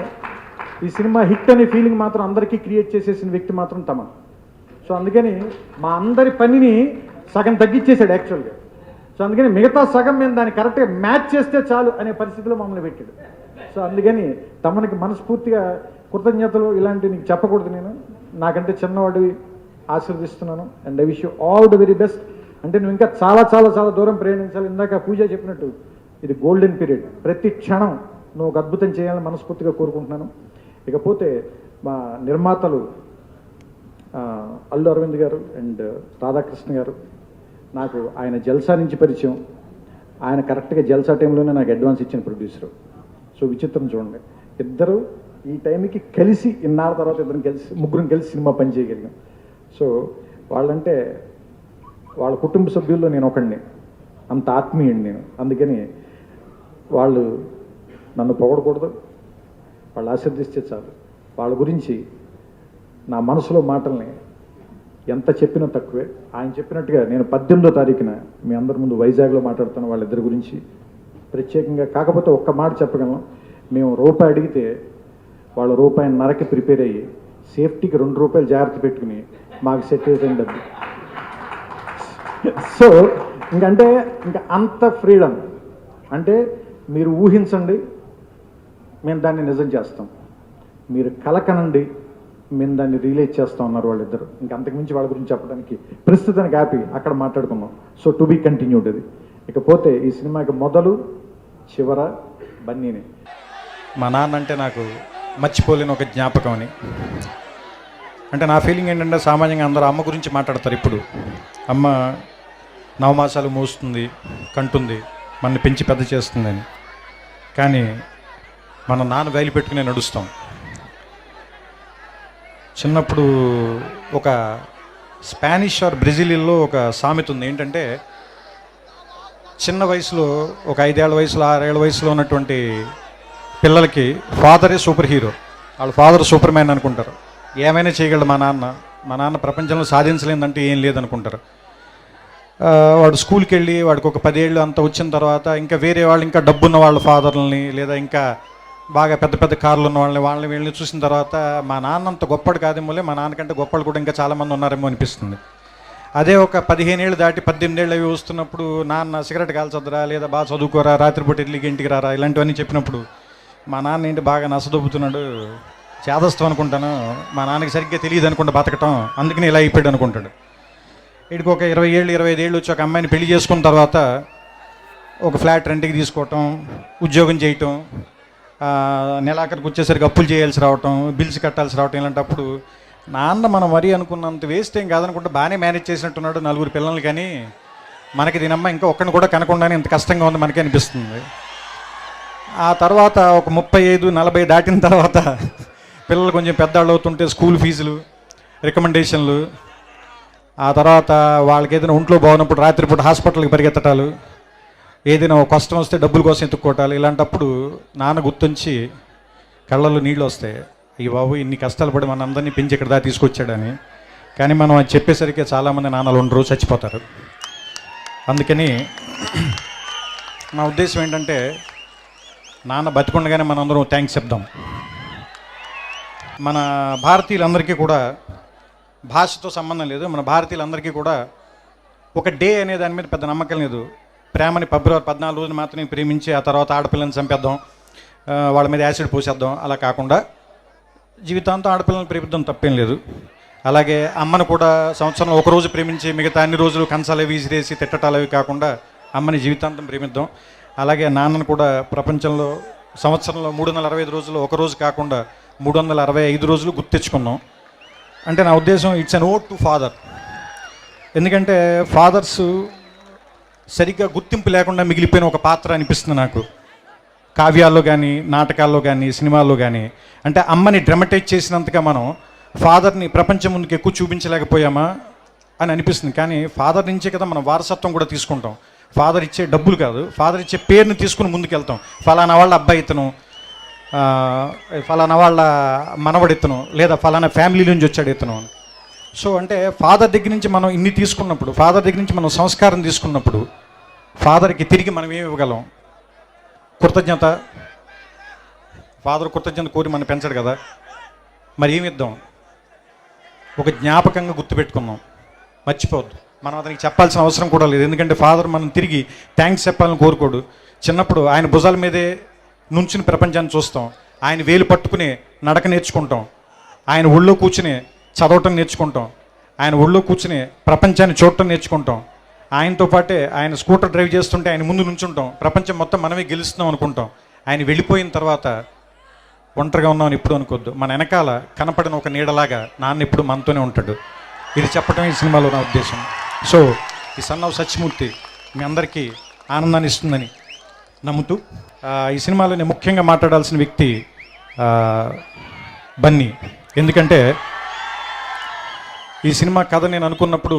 ఈ సినిమా హిట్ అనే ఫీలింగ్ మాత్రం అందరికీ క్రియేట్ చేసేసిన వ్యక్తి మాత్రం తమన్. సో అందుకని మా అందరి పనిని సగం తగ్గించేశాడు యాక్చువల్గా. సో అందుకని మిగతా సగం మేము దాన్ని కరెక్ట్గా మ్యాచ్ చేస్తే చాలు అనే పరిస్థితిలో మమ్మల్ని పెట్టాడు. సో అందుకని తమనికి మనస్ఫూర్తిగా కృతజ్ఞతలు. ఇలాంటివి నీకు చెప్పకూడదు, నేను నాకంటే చిన్నవాడివి ఆశీర్దిస్తున్నాను. And I wish you all the very best. అంటే నువ్వు ఇంకా చాలా చాలా చాలా దూరం ప్రయాణించాలి. ఇందాక పూజ చెప్పినట్టు ఇది గోల్డెన్ పీరియడ్. ప్రతి క్షణం నువ్వు ఒక అద్భుతం చేయాలని మనస్ఫూర్తిగా కోరుకుంటున్నాను. ఇకపోతే మా నిర్మాతలు అల్లు అరవింద్ గారు అండ్ రాధాకృష్ణ గారు, నాకు ఆయన జల్సా నుంచి పరిచయం. ఆయన కరెక్ట్గా జల్సా టైంలోనే నాకు అడ్వాన్స్ ఇచ్చిన ప్రొడ్యూసరు. సో విచిత్రం చూడండి, ఇద్దరు ఈ టైంకి కలిసి ఇన్నాళ్ళ తర్వాత ముగ్గురం కలిసి సినిమా పని చేయగలిగాం. సో వాళ్ళంటే వాళ్ళ కుటుంబ సభ్యుల్లో నేను ఒకడిని, అంత ఆత్మీయుడిని నేను. అందుకని వాళ్ళు నన్ను పొగడకూడదు, వాళ్ళు ఆశీర్దిస్తే చాలు. వాళ్ళ గురించి నా మనసులో మాటల్ని ఎంత చెప్పినా తక్కువే. ఆయన చెప్పినట్టుగా నేను 18వ తారీఖున మీ అందరి ముందు వైజాగ్లో మాట్లాడుతాను వాళ్ళిద్దరి గురించి ప్రత్యేకంగా. కాకపోతే ఒక్క మాట చెప్పగలను, మేము రూపాయి అడిగితే వాళ్ళు రూపాయిన్నరకి ప్రిపేర్ అయ్యి సేఫ్టీకి 2 రూపాయలు జాగ్రత్త పెట్టుకుని మాకు సెట్ అయిపోయిన డబ్బు. సో ఇంకంటే ఇంకా అంత ఫ్రీడమ్ అంటే మీరు ఊహించండి, మేము దాన్ని నిజం చేస్తాం. మీరు కలకనండి, మేము దాన్ని రిలీజ్ చేస్తాం అన్నారు వాళ్ళిద్దరు. ఇంకా అంతకుమించి వాళ్ళ గురించి చెప్పడానికి ప్రస్తుతానికి హ్యాపీ, అక్కడ మాట్లాడుకున్నాం. సో టు బీ కంటిన్యూడ్ అది. ఇకపోతే ఈ సినిమాకి మొదలు చివర బన్నీని. మా నాన్న అంటే నాకు మర్చిపోలేని ఒక జ్ఞాపకం అని. అంటే నా ఫీలింగ్ ఏంటంటే, సామాన్యంగా అందరూ అమ్మ గురించి మాట్లాడతారు. ఇప్పుడు అమ్మ 9 మాసాలు మోస్తుంది, కంటుంది, మనని పెంచి పెద్ద చేస్తుందని. కానీ మన నాన్న వేలు పెట్టుకునే నడుస్తాం. చిన్నప్పుడు ఒక స్పానిష్ ఆర్ బ్రెజిలియన్లో ఒక సామెత ఉంది. ఏంటంటే, చిన్న వయసులో ఒక 5 ఏళ్ల వయసులో 6 ఏళ్ల వయసులో ఉన్నటువంటి పిల్లలకి ఫాదరే సూపర్ హీరో. వాళ్ళ ఫాదర్ సూపర్ మ్యాన్ అనుకుంటారు. ఏమైనా చేయగలడు మా నాన్న ప్రపంచంలో సాధించలేదంటే ఏం లేదనుకుంటారు. వాడు స్కూల్కి వెళ్ళి వాడికి ఒక 10 ఏళ్ళు అంత వచ్చిన తర్వాత ఇంకా వేరే వాళ్ళు, ఇంకా డబ్బున్న వాళ్ళ ఫాదర్లని, లేదా ఇంకా బాగా పెద్ద పెద్ద కార్లు ఉన్న వాళ్ళని వీళ్ళని చూసిన తర్వాత మా నాన్న అంత గొప్పడు కాదేమోలే, మా నాన్నకంటే గొప్పలు కూడా ఇంకా చాలామంది ఉన్నారేమో అనిపిస్తుంది. అదే ఒక 15 ఏళ్ళు దాటి 18 ఏళ్ళు అవి వస్తున్నప్పుడు, నాన్న సిగరెట్ కాల్చొద్దురా, లేదా బాగా చదువుకోరా, రాత్రిపూట ఇడ్లీకి ఇంటికి రారా, ఇలాంటివన్నీ చెప్పినప్పుడు మా నాన్న ఏంటి బాగా నసదొబ్బుతున్నాడు, చేదస్తాం అనుకుంటాను, మా నాన్నకి సరిగ్గా తెలియదు అనుకుంటా బతకటం, అందుకని ఇలా అయిపోయాడు అనుకుంటాడు. వీడికి ఒక 20 ఏళ్ళు 25 ఏళ్ళు వచ్చి ఒక అమ్మాయిని పెళ్లి చేసుకున్న తర్వాత ఒక ఫ్లాట్ రెంట్కి తీసుకోవటం, ఉద్యోగం చేయటం, నెలాఖరికి వచ్చేసరికి అప్పులు చేయాల్సి రావటం, బిల్స్ కట్టాల్సి రావటం. ఇలాంటప్పుడు నాన్న మనం మరీ అనుకున్నంత వేస్ట్ ఏం కాదనుకుంటే బాగానే మేనేజ్ చేసినట్టున్నాడు 4 పిల్లల్ని. కానీ మనకి దీనమ్మ ఇంకా ఒక్కడిని కూడా కనకుండానే ఇంత కష్టంగా ఉంది మనకి అనిపిస్తుంది. ఆ తర్వాత ఒక 35-40 దాటిన తర్వాత పిల్లలు కొంచెం పెద్దవాళ్ళు అవుతుంటే స్కూల్ ఫీజులు, రికమెండేషన్లు, ఆ తర్వాత వాళ్ళకి ఏదైనా ఒంట్లో బాగున్నప్పుడు రాత్రిపూట హాస్పిటల్కి పరిగెత్తటాలు, ఏదైనా కష్టం వస్తే డబ్బుల కోసం ఎత్తుక్కోవటాలు. ఇలాంటప్పుడు నాన్న గుర్తుంచి కళ్ళల్లో నీళ్ళు వస్తాయి, అయ్యి బాబు ఇన్ని కష్టాలు పడి మన అందరినీ పెంచి ఇక్కడ దాకా తీసుకొచ్చాడని. కానీ మనం అది చెప్పేసరికి చాలామంది నాన్నలు ఉండరు, చచ్చిపోతారు. అందుకని నా ఉద్దేశం ఏంటంటే, నాన్న బతికుండగానే మనందరం థ్యాంక్స్ చెప్దాం. మన భారతీయులందరికీ కూడా భాషతో సంబంధం లేదు. మన భారతీయులందరికీ కూడా ఒక డే అనే దాని మీద పెద్ద నమ్మకం లేదు. ప్రేమని ఫిబ్రవరి 14 రోజున మాత్రమే ప్రేమించి ఆ తర్వాత ఆడపిల్లని చంపేద్దాం, వాళ్ళ మీద యాసిడ్ పోసేద్దాం, అలా కాకుండా జీవితాంతం ఆడపిల్లని ప్రేమిద్దాం, తప్పేం లేదు. అలాగే అమ్మను కూడా సంవత్సరంలో ఒక రోజు ప్రేమించి మిగతా అన్ని రోజులు కంచాలు విసిరేసి తిట్టటాలు అవి కాకుండా అమ్మని జీవితాంతం ప్రేమిద్దాం. అలాగే నాన్నను కూడా ప్రపంచంలో సంవత్సరంలో 365 రోజులు ఒక రోజు కాకుండా 365 రోజులు గుర్తించుకున్నాం. అంటే నా ఉద్దేశం it's an vote to father. ఎందుకంటే ఫాదర్స్ సరిగ్గా గుర్తింపు లేకుండా మిగిలిపోయిన ఒక పాత్ర అనిపిస్తుంది నాకు, కావ్యాల్లో కానీ నాటకాల్లో కానీ సినిమాల్లో కానీ. అంటే అమ్మని డ్రమటైజ్ చేసినంతగా మనం ఫాదర్ని ప్రపంచం ముందుకు ఎక్కువ చూపించలేకపోయామా అని అనిపిస్తుంది. కానీ ఫాదర్ నుంచే కదా మనం వారసత్వం కూడా తీసుకుంటాం. ఫాదర్ ఇచ్చే డబ్బులు కాదు, ఫాదర్ ఇచ్చే పేరుని తీసుకుని ముందుకు వెళ్తాం. ఫలానా వాళ్ళ అబ్బాయి ఇతను, ఫలానా వాళ్ళ మనవడు ఇతను, లేదా ఫలానా ఫ్యామిలీ నుంచి వచ్చాడు ఇతను. సో అంటే ఫాదర్ దగ్గర నుంచి మనం ఇన్ని తీసుకున్నప్పుడు, ఫాదర్ దగ్గర నుంచి మనం సంస్కారం తీసుకున్నప్పుడు, ఫాదర్కి తిరిగి మనం ఏమి ఇవ్వగలం? కృతజ్ఞత. ఫాదర్ కృతజ్ఞత కోరి మనం పెంచడు కదా, మరి ఏమి ఇద్దాం? ఒక జ్ఞాపకంగా గుర్తుపెట్టుకుందాం, మర్చిపోవద్దు. మనం అతనికి చెప్పాల్సిన అవసరం కూడా లేదు, ఎందుకంటే ఫాదర్ మనం తిరిగి థ్యాంక్స్ చెప్పాలని కోరుకోడు. చిన్నప్పుడు ఆయన భుజాల మీదే నుంచుని ప్రపంచాన్ని చూస్తాం, ఆయన వేలు పట్టుకుని నడక నేర్చుకుంటాం, ఆయన ఒళ్ళో కూర్చుని చదవటం నేర్చుకుంటాం, ఆయన ఒళ్ళో కూర్చుని ప్రపంచాన్ని చూడటం నేర్చుకుంటాం. ఆయనతో పాటే ఆయన స్కూటర్ డ్రైవ్ చేస్తుంటే ఆయన ముందు నుంచుంటాం, ప్రపంచం మొత్తం మనమే గెలుస్తున్నాం అనుకుంటాం. ఆయన వెళ్ళిపోయిన తర్వాత ఒంటరిగా ఉన్నామని ఎప్పుడు అనుకోవద్దు. మన వెనకాల కనపడిన ఒక నీడలాగా నాన్న ఎప్పుడు మనతోనే ఉంటాడు. ఇది చెప్పటమే ఈ సినిమాలో నా ఉద్దేశం. సో ఈ సన్ ఆఫ్ సత్యమూర్తి మీ అందరికీ ఆనందాన్ని ఇస్తుందని నమ్ముతూ, ఈ సినిమాలో నేను ముఖ్యంగా మాట్లాడాల్సిన వ్యక్తి బన్నీ. ఎందుకంటే ఈ సినిమా కథ నేను అనుకున్నప్పుడు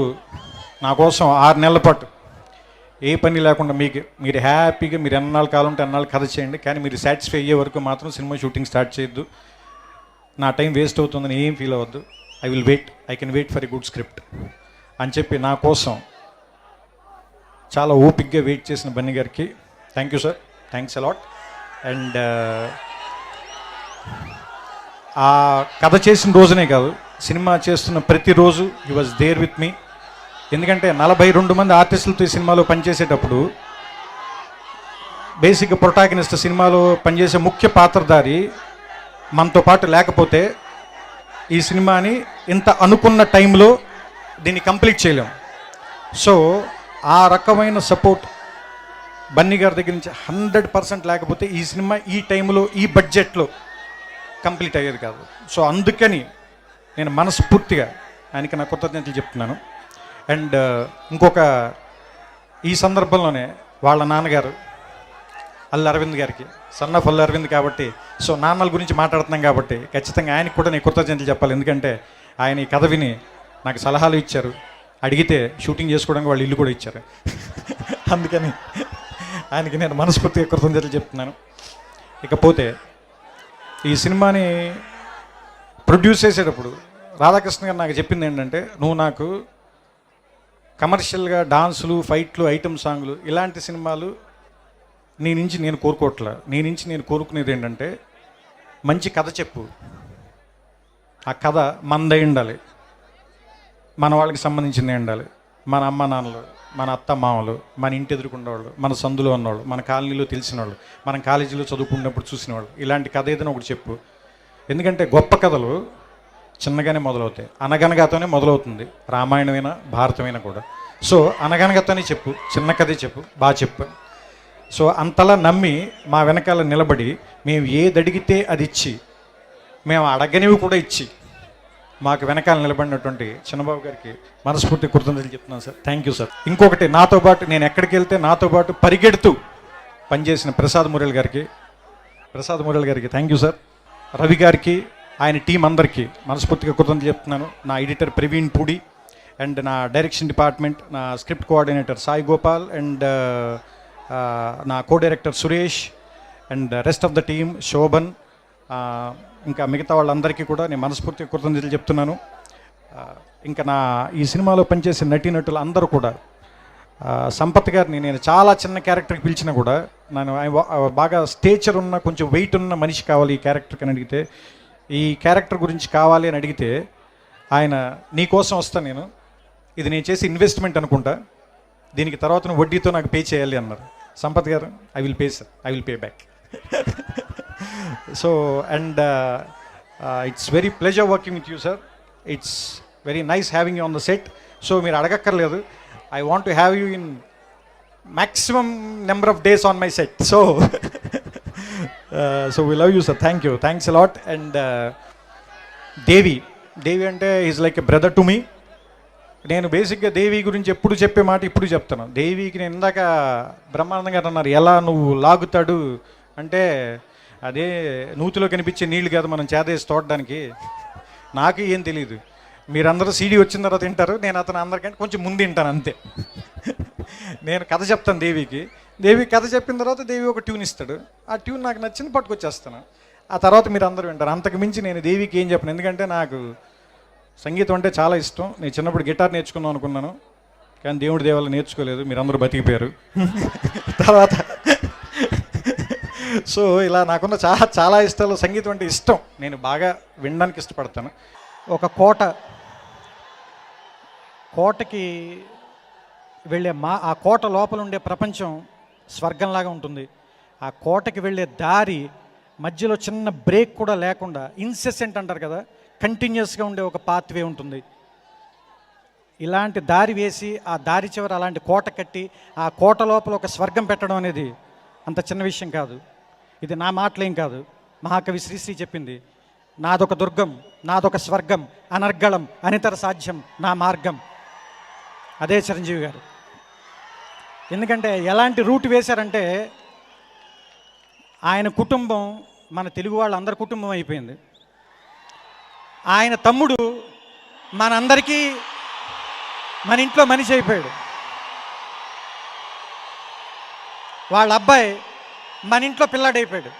నా కోసం 6 నెలల పాటు ఏ పని లేకుండా మీరు హ్యాపీగా మీరు ఎన్నాళ్ళు కాలం ఉంటే అన్నాళ్ళు కథ చేయండి, కానీ మీరు సాటిస్ఫై అయ్యే వరకు మాత్రం సినిమా షూటింగ్ స్టార్ట్ చేయొద్దు, నా టైం వేస్ట్ అవుతుందని ఏం ఫీల్ అవ్వద్దు, I can wait for a good script అని చెప్పి నా కోసం చాలా ఓపిక్గా వెయిట్ చేసిన బన్నీ గారికి thank you sir, thanks a lot. And ఆ కథ చేసిన రోజునే కాదు, సినిమా చేస్తున్న ప్రతిరోజు he was there with me. ఎందుకంటే 42 మంది ఆర్టిస్టులతో ఈ సినిమాలో పనిచేసేటప్పుడు బేసిక్గా ప్రొటాగనిస్ట్ సినిమాలో పనిచేసే ముఖ్య పాత్రధారి మనతో పాటు లేకపోతే ఈ సినిమాని ఇంత అనుకున్న టైంలో దీన్ని కంప్లీట్ చేయలేం. సో ఆ రకమైన సపోర్ట్ బన్నీ గారి దగ్గర నుంచి 100% లేకపోతే ఈ సినిమా ఈ టైంలో ఈ బడ్జెట్లో కంప్లీట్ అయ్యేది కాదు. సో అందుకని నేను మనస్ఫూర్తిగా ఆయనకి నా కృతజ్ఞతలు చెప్తున్నాను. అండ్ ఇంకొక ఈ సందర్భంలోనే వాళ్ళ నాన్నగారు అల్లు అరవింద్ గారికి, సన్ ఆఫ్ అల్లు అరవింద్ కాబట్టి, సో నాన్నల గురించి మాట్లాడుతున్నాం కాబట్టి ఖచ్చితంగా ఆయనకి కూడా నేను కృతజ్ఞతలు చెప్పాలి. ఎందుకంటే ఆయన ఈ కథ విని నాకు సలహాలు ఇచ్చారు, అడిగితే షూటింగ్ చేసుకోవడానికి వాళ్ళు ఇల్లు కూడా ఇచ్చారు. అందుకని ఆయనకి నేను మనస్ఫూర్తిగా కృతజ్ఞతలు చెప్తున్నాను. ఇకపోతే ఈ సినిమాని ప్రొడ్యూస్ చేసేటప్పుడు రాధాకృష్ణ గారు నాకు చెప్పింది ఏంటంటే, నువ్వు నాకు కమర్షియల్గా డాన్సులు, ఫైట్లు, ఐటమ్ సాంగ్లు ఇలాంటి సినిమాలు నీ నుంచి నేను కోరుకోవట్లే. నీ నుంచి నేను కోరుకునేది ఏంటంటే మంచి కథ చెప్పు, ఆ కథ మనదై ఉండాలి, మన వాళ్ళకి సంబంధించింది ఉండాలి, మన అమ్మ నాన్నలు, మన అత్త మామలు, మన ఇంటి ఎదుర్కొన్నవాళ్ళు, మన సందులో ఉన్నవాళ్ళు, మన కాలనీలో తెలిసిన వాళ్ళు, మనం కాలేజీలో చదువుకున్నప్పుడు చూసిన వాళ్ళు, ఇలాంటి కథ ఏదైనా ఒకటి చెప్పు. ఎందుకంటే గొప్ప కథలు చిన్నగానే మొదలవుతాయి, అనగనగాతోనే మొదలవుతుంది, రామాయణమైనా భారతమైనా కూడా. సో అనగనగాతోనే చెప్పు, చిన్న కథే చెప్పు, బాగా చెప్పు. సో అంతలా నమ్మి మా వెనకాల నిలబడి మేము ఏది అడిగితే అది ఇచ్చి, మేము అడగనివి కూడా ఇచ్చి మాకు వెనకాల నిలబడినటువంటి చిన్నబాబు గారికి మనస్ఫూర్తి కృతజ్ఞతలు చెప్తున్నాను సార్. Thank you sir. ఇంకొకటి, నాతో పాటు నేను ఎక్కడికి వెళ్తే నాతో పాటు పరిగెడుతూ పనిచేసిన ప్రసాద్ మురళి గారికి థ్యాంక్ యూ సార్. రవి గారికి, ఆయన టీం అందరికీ మనస్ఫూర్తిగా కృతజ్ఞతలు చెప్తున్నాను. నా ఎడిటర్ ప్రవీణ్ పూడి, అండ్ నా డైరెక్షన్ డిపార్ట్మెంట్, నా script coordinator Sai Gopal, and నా co director Suresh, and rest of the team Shobhan, ఇంకా మిగతా వాళ్ళందరికీ కూడా నేను మనస్ఫూర్తిగా కృతజ్ఞతలు చెప్తున్నాను. ఇంకా నా ఈ సినిమాలో పనిచేసే నటీనటులు అందరూ కూడా, సంపత్ గారిని నేను చాలా చిన్న క్యారెక్టర్కి పిలిచినా కూడా, నేను బాగా స్టేచర్ ఉన్న కొంచెం వెయిట్ ఉన్న మనిషి కావాలి ఈ క్యారెక్టర్కి అని అడిగితే, ఈ క్యారెక్టర్ గురించి కావాలి అని అడిగితే ఆయన నీ కోసం వస్తాను నేను, ఇది నేను చేసి ఇన్వెస్ట్మెంట్ అనుకుంటా, దీనికి తర్వాత నువ్వు వడ్డీతో నాకు పే చేయాలి అన్నారు. Sampath garu, I will pay sir, I will pay back. So and it's very pleasure working with you sir, it's very nice having you on the set. So మీరు అడగక్కర్లేదు, I want to have you in maximum number of days on my set. So we love you sir, thank you, thanks a lot. And Devi అంటే is like a brother to me. నేను బేసిక్గా దేవి గురించి ఎప్పుడు చెప్పే మాట ఇప్పుడు చెప్తాను. దేవికి నేను ఇందాక బ్రహ్మానందం గారు అన్నారు ఎలా నువ్వు లాగుతాడు అంటే, అదే నూతిలో కనిపించే నీళ్ళు కాదు మనం చేదేసి తోడడానికి. నాకు ఏం తెలియదు, మీరందరూ సీడీ వచ్చిన తర్వాత తింటారు, నేను అతను అందరికంటే కొంచెం ముందు తింటాను అంతే. నేను కథ చెప్తాను దేవి కథ చెప్పిన తర్వాత దేవి ఒక ట్యూన్ ఇస్తాడు, ఆ ట్యూన్ నాకు నచ్చింది పట్టుకొచ్చేస్తాను, ఆ తర్వాత మీరు అందరూ వింటారు. అంతకు మించి నేను దేవికి ఏం చెప్పను, ఎందుకంటే నాకు సంగీతం అంటే చాలా ఇష్టం. నేను చిన్నప్పుడు గిటార్ నేర్చుకుందాం అనుకున్నాను, కానీ దేవుడి దేవాల నేర్చుకోలేదు, మీరందరూ బతికిపోయారు. తర్వాత సో ఇలా నాకున్న చాలా చాలా ఇష్టాలు. సంగీతం అంటే ఇష్టం, నేను బాగా వినడానికి ఇష్టపడతాను. ఒక కోటకి వెళ్ళే ఆ కోట లోపల ఉండే ప్రపంచం స్వర్గంలాగా ఉంటుంది. ఆ కోటకి వెళ్ళే దారి మధ్యలో చిన్న బ్రేక్ కూడా లేకుండా, ఇన్సెసెంట్ అంటారు కదా, కంటిన్యూస్గా ఉండే ఒక పాత్వే ఉంటుంది. ఇలాంటి దారి వేసి ఆ దారి చివర అలాంటి కోట కట్టి ఆ కోట లోపల ఒక స్వర్గం పెట్టడం అనేది అంత చిన్న విషయం కాదు. ఇది నా మాటలేం కాదు, మహాకవి శ్రీశ్రీ చెప్పింది. నాదొక దుర్గం, నాదొక స్వర్గం, అనర్గళం అనితర సాధ్యం నా మార్గం. అదే చిరంజీవి గారు. ఎందుకంటే ఎలాంటి రూట్ వేశారంటే, ఆయన కుటుంబం మన తెలుగు వాళ్ళందరి కుటుంబం అయిపోయింది. ఆయన తమ్ముడు మనందరికీ మన ఇంట్లో మనిషి అయిపోయాడు. వాళ్ళ అబ్బాయి మన ఇంట్లో పిల్లాడైపోయాడు.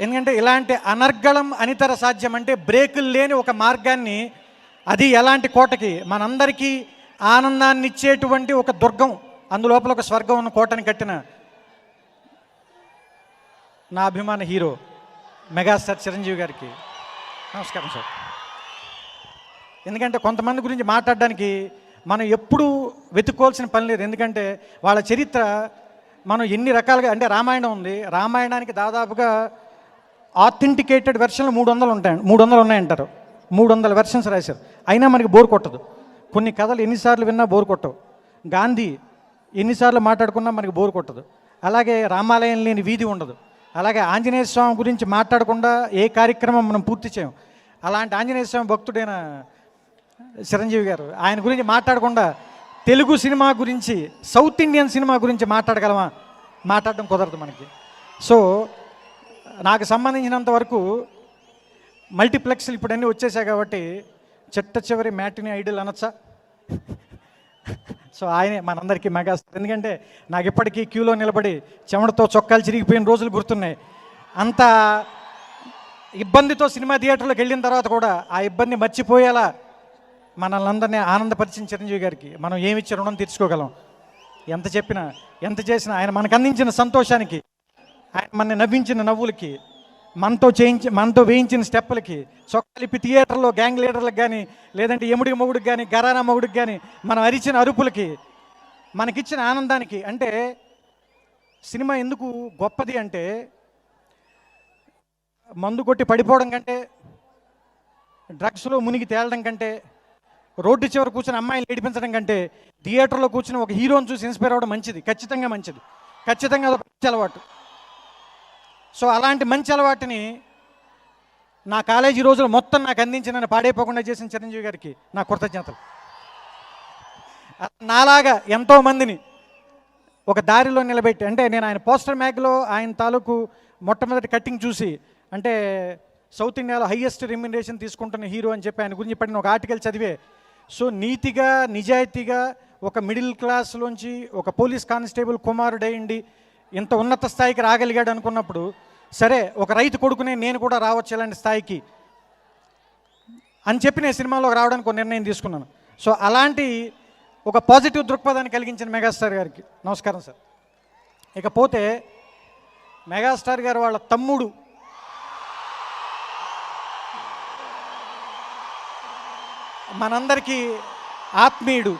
ఎందుకంటే ఇలాంటి అనర్గళం అనితర సాధ్యం అంటే బ్రేకులు లేని ఒక మార్గాన్ని, అది ఎలాంటి కోటకి మనందరికీ ఆనందాన్ని ఇచ్చేటువంటి ఒక దుర్గం, అందులోపల ఒక స్వర్గం ఉన్న కోటని కట్టిన నా అభిమాన హీరో మెగాస్టార్ చిరంజీవి గారికి నమస్కారం సార్. ఎందుకంటే కొంతమంది గురించి మాట్లాడడానికి మనం ఎప్పుడూ వెతుక్కోవాల్సిన పని లేదు. ఎందుకంటే వాళ్ళ చరిత్ర మనం ఎన్ని రకాలుగా, అంటే రామాయణం ఉంది, రామాయణానికి దాదాపుగా ఆథెంటికేటెడ్ వెర్షన్లు 300 ఉన్నాయంటారు. 300 వెర్షన్స్ రాశారు, అయినా మనకి బోర్ కొట్టదు. కొన్ని కథలు ఎన్నిసార్లు విన్నా బోర్ కొట్టవు. గాంధీ ఎన్నిసార్లు మాట్లాడుకున్నా మనకి బోర్ కొట్టదు. అలాగే రామాలయం లేని వీధి ఉండదు. అలాగే ఆంజనేయ స్వామి గురించి మాట్లాడకుండా ఏ కార్యక్రమం మనం పూర్తి చేయం. అలాంటి ఆంజనేయ స్వామి భక్తుడైన చిరంజీవి గారు, ఆయన గురించి మాట్లాడకుండా తెలుగు సినిమా గురించి, సౌత్ ఇండియన్ సినిమా గురించి మాట్లాడగలమా? మాట్లాడడం కుదరదు మనకి. సో నాకు సంబంధించినంత వరకు మల్టీప్లెక్స్లు ఇప్పుడు అన్నీ వచ్చేసాయి కాబట్టి చిట్ట చివరి మ్యాటినీ ఐడల్ అనొచ్చా? సో ఆయనే మనందరికీ మెగాస్టార్. ఎందుకంటే నాకు ఇప్పటికీ క్యూలో నిలబడి చెమటతో చొక్కాలు చిరిగిపోయిన రోజులు గుర్తున్నాయి. అంత ఇబ్బందితో సినిమా థియేటర్లోకి వెళ్ళిన తర్వాత కూడా ఆ ఇబ్బంది మర్చిపోయేలా మనల్ని అందరినీ ఆనందపరిచిన చిరంజీవి గారికి మనం ఏమిచ్చి రుణం తీర్చుకోగలం? ఎంత చెప్పినా, ఎంత చేసినా, ఆయన మనకు అందించిన సంతోషానికి, ఆయన మన నవ్వించిన నవ్వులకి, మనతో వేయించిన స్టెప్పులకి, చొక్కాలిప్పి థియేటర్లో గ్యాంగ్ లీడర్లకు కానీ, లేదంటే ఎముడికి మొగుడికి కానీ, గరానా మొగుడికి కానీ మనం అరిచిన అరుపులకి, మనకిచ్చిన ఆనందానికి. అంటే సినిమా ఎందుకు గొప్పది అంటే, మందు కొట్టి పడిపోవడం కంటే, డ్రగ్స్లో మునిగి తేలడం కంటే, రోడ్డు చివర కూర్చొని అమ్మాయిని ఏడిపించడం కంటే, థియేటర్లో కూర్చొని ఒక హీరోని చూసి ఇన్స్పైర్ అవ్వడం మంచిది, ఖచ్చితంగా మంచిది, ఖచ్చితంగా అదొక మంచి అలవాటు. సో అలాంటి మంచి అలవాటుని నా కాలేజీ రోజులు మొత్తం నాకు అందించి నన్ను పాడైపోకుండా చేసిన చిరంజీవి గారికి నా కృతజ్ఞతలు. నాలాగా ఎంతోమందిని ఒక దారిలో నిలబెట్టి, అంటే నేను ఆయన పోస్టర్ మ్యాగ్లో ఆయన తాలూకు మొట్టమొదటి కట్టింగ్ చూసి, అంటే సౌత్ ఇండియాలో హైయెస్ట్ రెమ్యునరేషన్ తీసుకుంటున్న హీరో అని చెప్పి ఆయన గురించి పడిన ఒక ఆర్టికల్ చదివే, సో నీతిగా నిజాయితీగా ఒక మిడిల్ క్లాస్లోంచి ఒక పోలీస్ కానిస్టేబుల్ కుమారుడైండి ఇంత ఉన్నత స్థాయికి రాగలిగాడు అనుకున్నప్పుడు, సరే ఒక రైతు కొడుకునే నేను కూడా రావచ్చు ఇలాంటి స్థాయికి అని చెప్పి నేను సినిమాలోకి రావడానికి ఒక నిర్ణయం తీసుకున్నాను. సో అలాంటి ఒక పాజిటివ్ దృక్పథాన్ని కలిగించిన మెగాస్టార్ గారికి నమస్కారం సార్. ఇకపోతే మెగాస్టార్ గారు వాళ్ళ తమ్ముడు మనందరికీ ఆత్మీయుడు.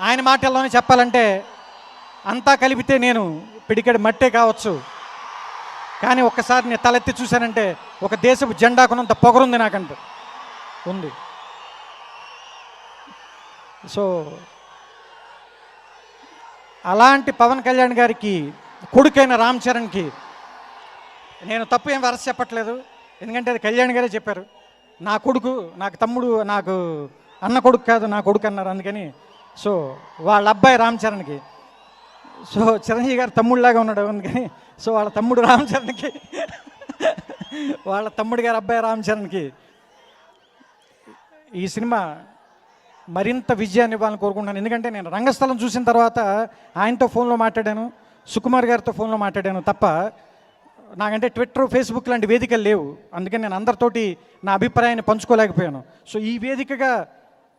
ఆయన మాటల్లోనే చెప్పాలంటే, అంతా కలిపితే నేను పిడికెడు మట్టే కావచ్చు, కానీ ఒక్కసారి నేను తలెత్తి చూశానంటే ఒక దేశపు జెండాకున్నంత పొగరుంది నాకంటూ ఉంది. సో అలాంటి పవన్ కళ్యాణ్ గారికి కొడుకైన రామ్ చరణ్కి నేను తప్పు ఏం వరస చెప్పట్లేదు, ఎందుకంటే అది కళ్యాణ్ గారే చెప్పారు. నా కొడుకు, నాకు తమ్ముడు, నాకు అన్న కొడుకు కాదు, నా కొడుకు అన్నారు. అందుకని సో వాళ్ళ అబ్బాయి రామ్ చరణ్కి, సో చిరంజీవి గారు తమ్ముడిలాగా ఉన్నాడు అందుకని, సో వాళ్ళ తమ్ముడు రామ్ చరణ్కి, వాళ్ళ తమ్ముడు గారు అబ్బాయి రామ్ చరణ్కి ఈ సినిమా మరింత విజయాన్ని ఇవ్వాలని కోరుకుంటున్నాను. ఎందుకంటే నేను రంగస్థలం చూసిన తర్వాత ఆయనతో ఫోన్లో మాట్లాడాను, సుకుమార్ గారితో ఫోన్లో మాట్లాడాను తప్ప నాకంటే ట్విట్టర్, ఫేస్బుక్ లాంటి వేదికలు లేవు. అందుకని నేను అందరితోటి నా అభిప్రాయాన్ని పంచుకోలేకపోయాను. సో ఈ వేదికగా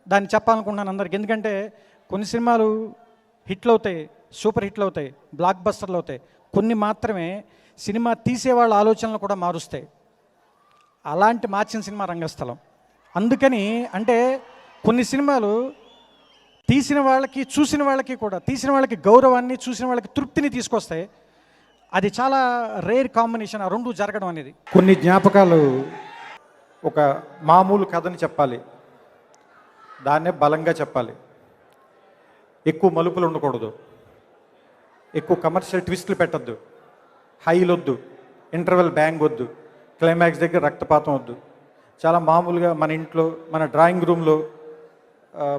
దాన్ని చెప్పాలనుకుంటున్నాను అందరికి. ఎందుకంటే కొన్ని సినిమాలు హిట్లు అవుతాయి, సూపర్ హిట్లు అవుతాయి, బ్లాక్ బస్టర్లు అవుతాయి. కొన్ని మాత్రమే సినిమా తీసేవాళ్ళ ఆలోచనలు కూడా మారుస్తాయి. అలాంటి మార్చిన సినిమా రంగస్థలం. అందుకని అంటే కొన్ని సినిమాలు తీసిన వాళ్ళకి, చూసిన వాళ్ళకి కూడా, తీసిన వాళ్ళకి గౌరవాన్ని, చూసిన వాళ్ళకి తృప్తిని తీసుకొస్తాయి. అది చాలా రేర్ కాంబినేషన్, ఆ రెండు జరగడం అనేది. కొన్ని జ్ఞాపకాలు ఒక మామూలు కథని చెప్పాలి, దాన్నే బలంగా చెప్పాలి. ఎక్కువ మలుపులు ఉండకూడదు, ఎక్కువ కమర్షియల్ ట్విస్టులు పెట్టద్దు, హైలు వద్దు, ఇంటర్వెల్ బ్యాంగ్ వద్దు, క్లైమాక్స్ దగ్గర రక్తపాతం వద్దు. చాలా మామూలుగా మన ఇంట్లో, మన డ్రాయింగ్ రూమ్లో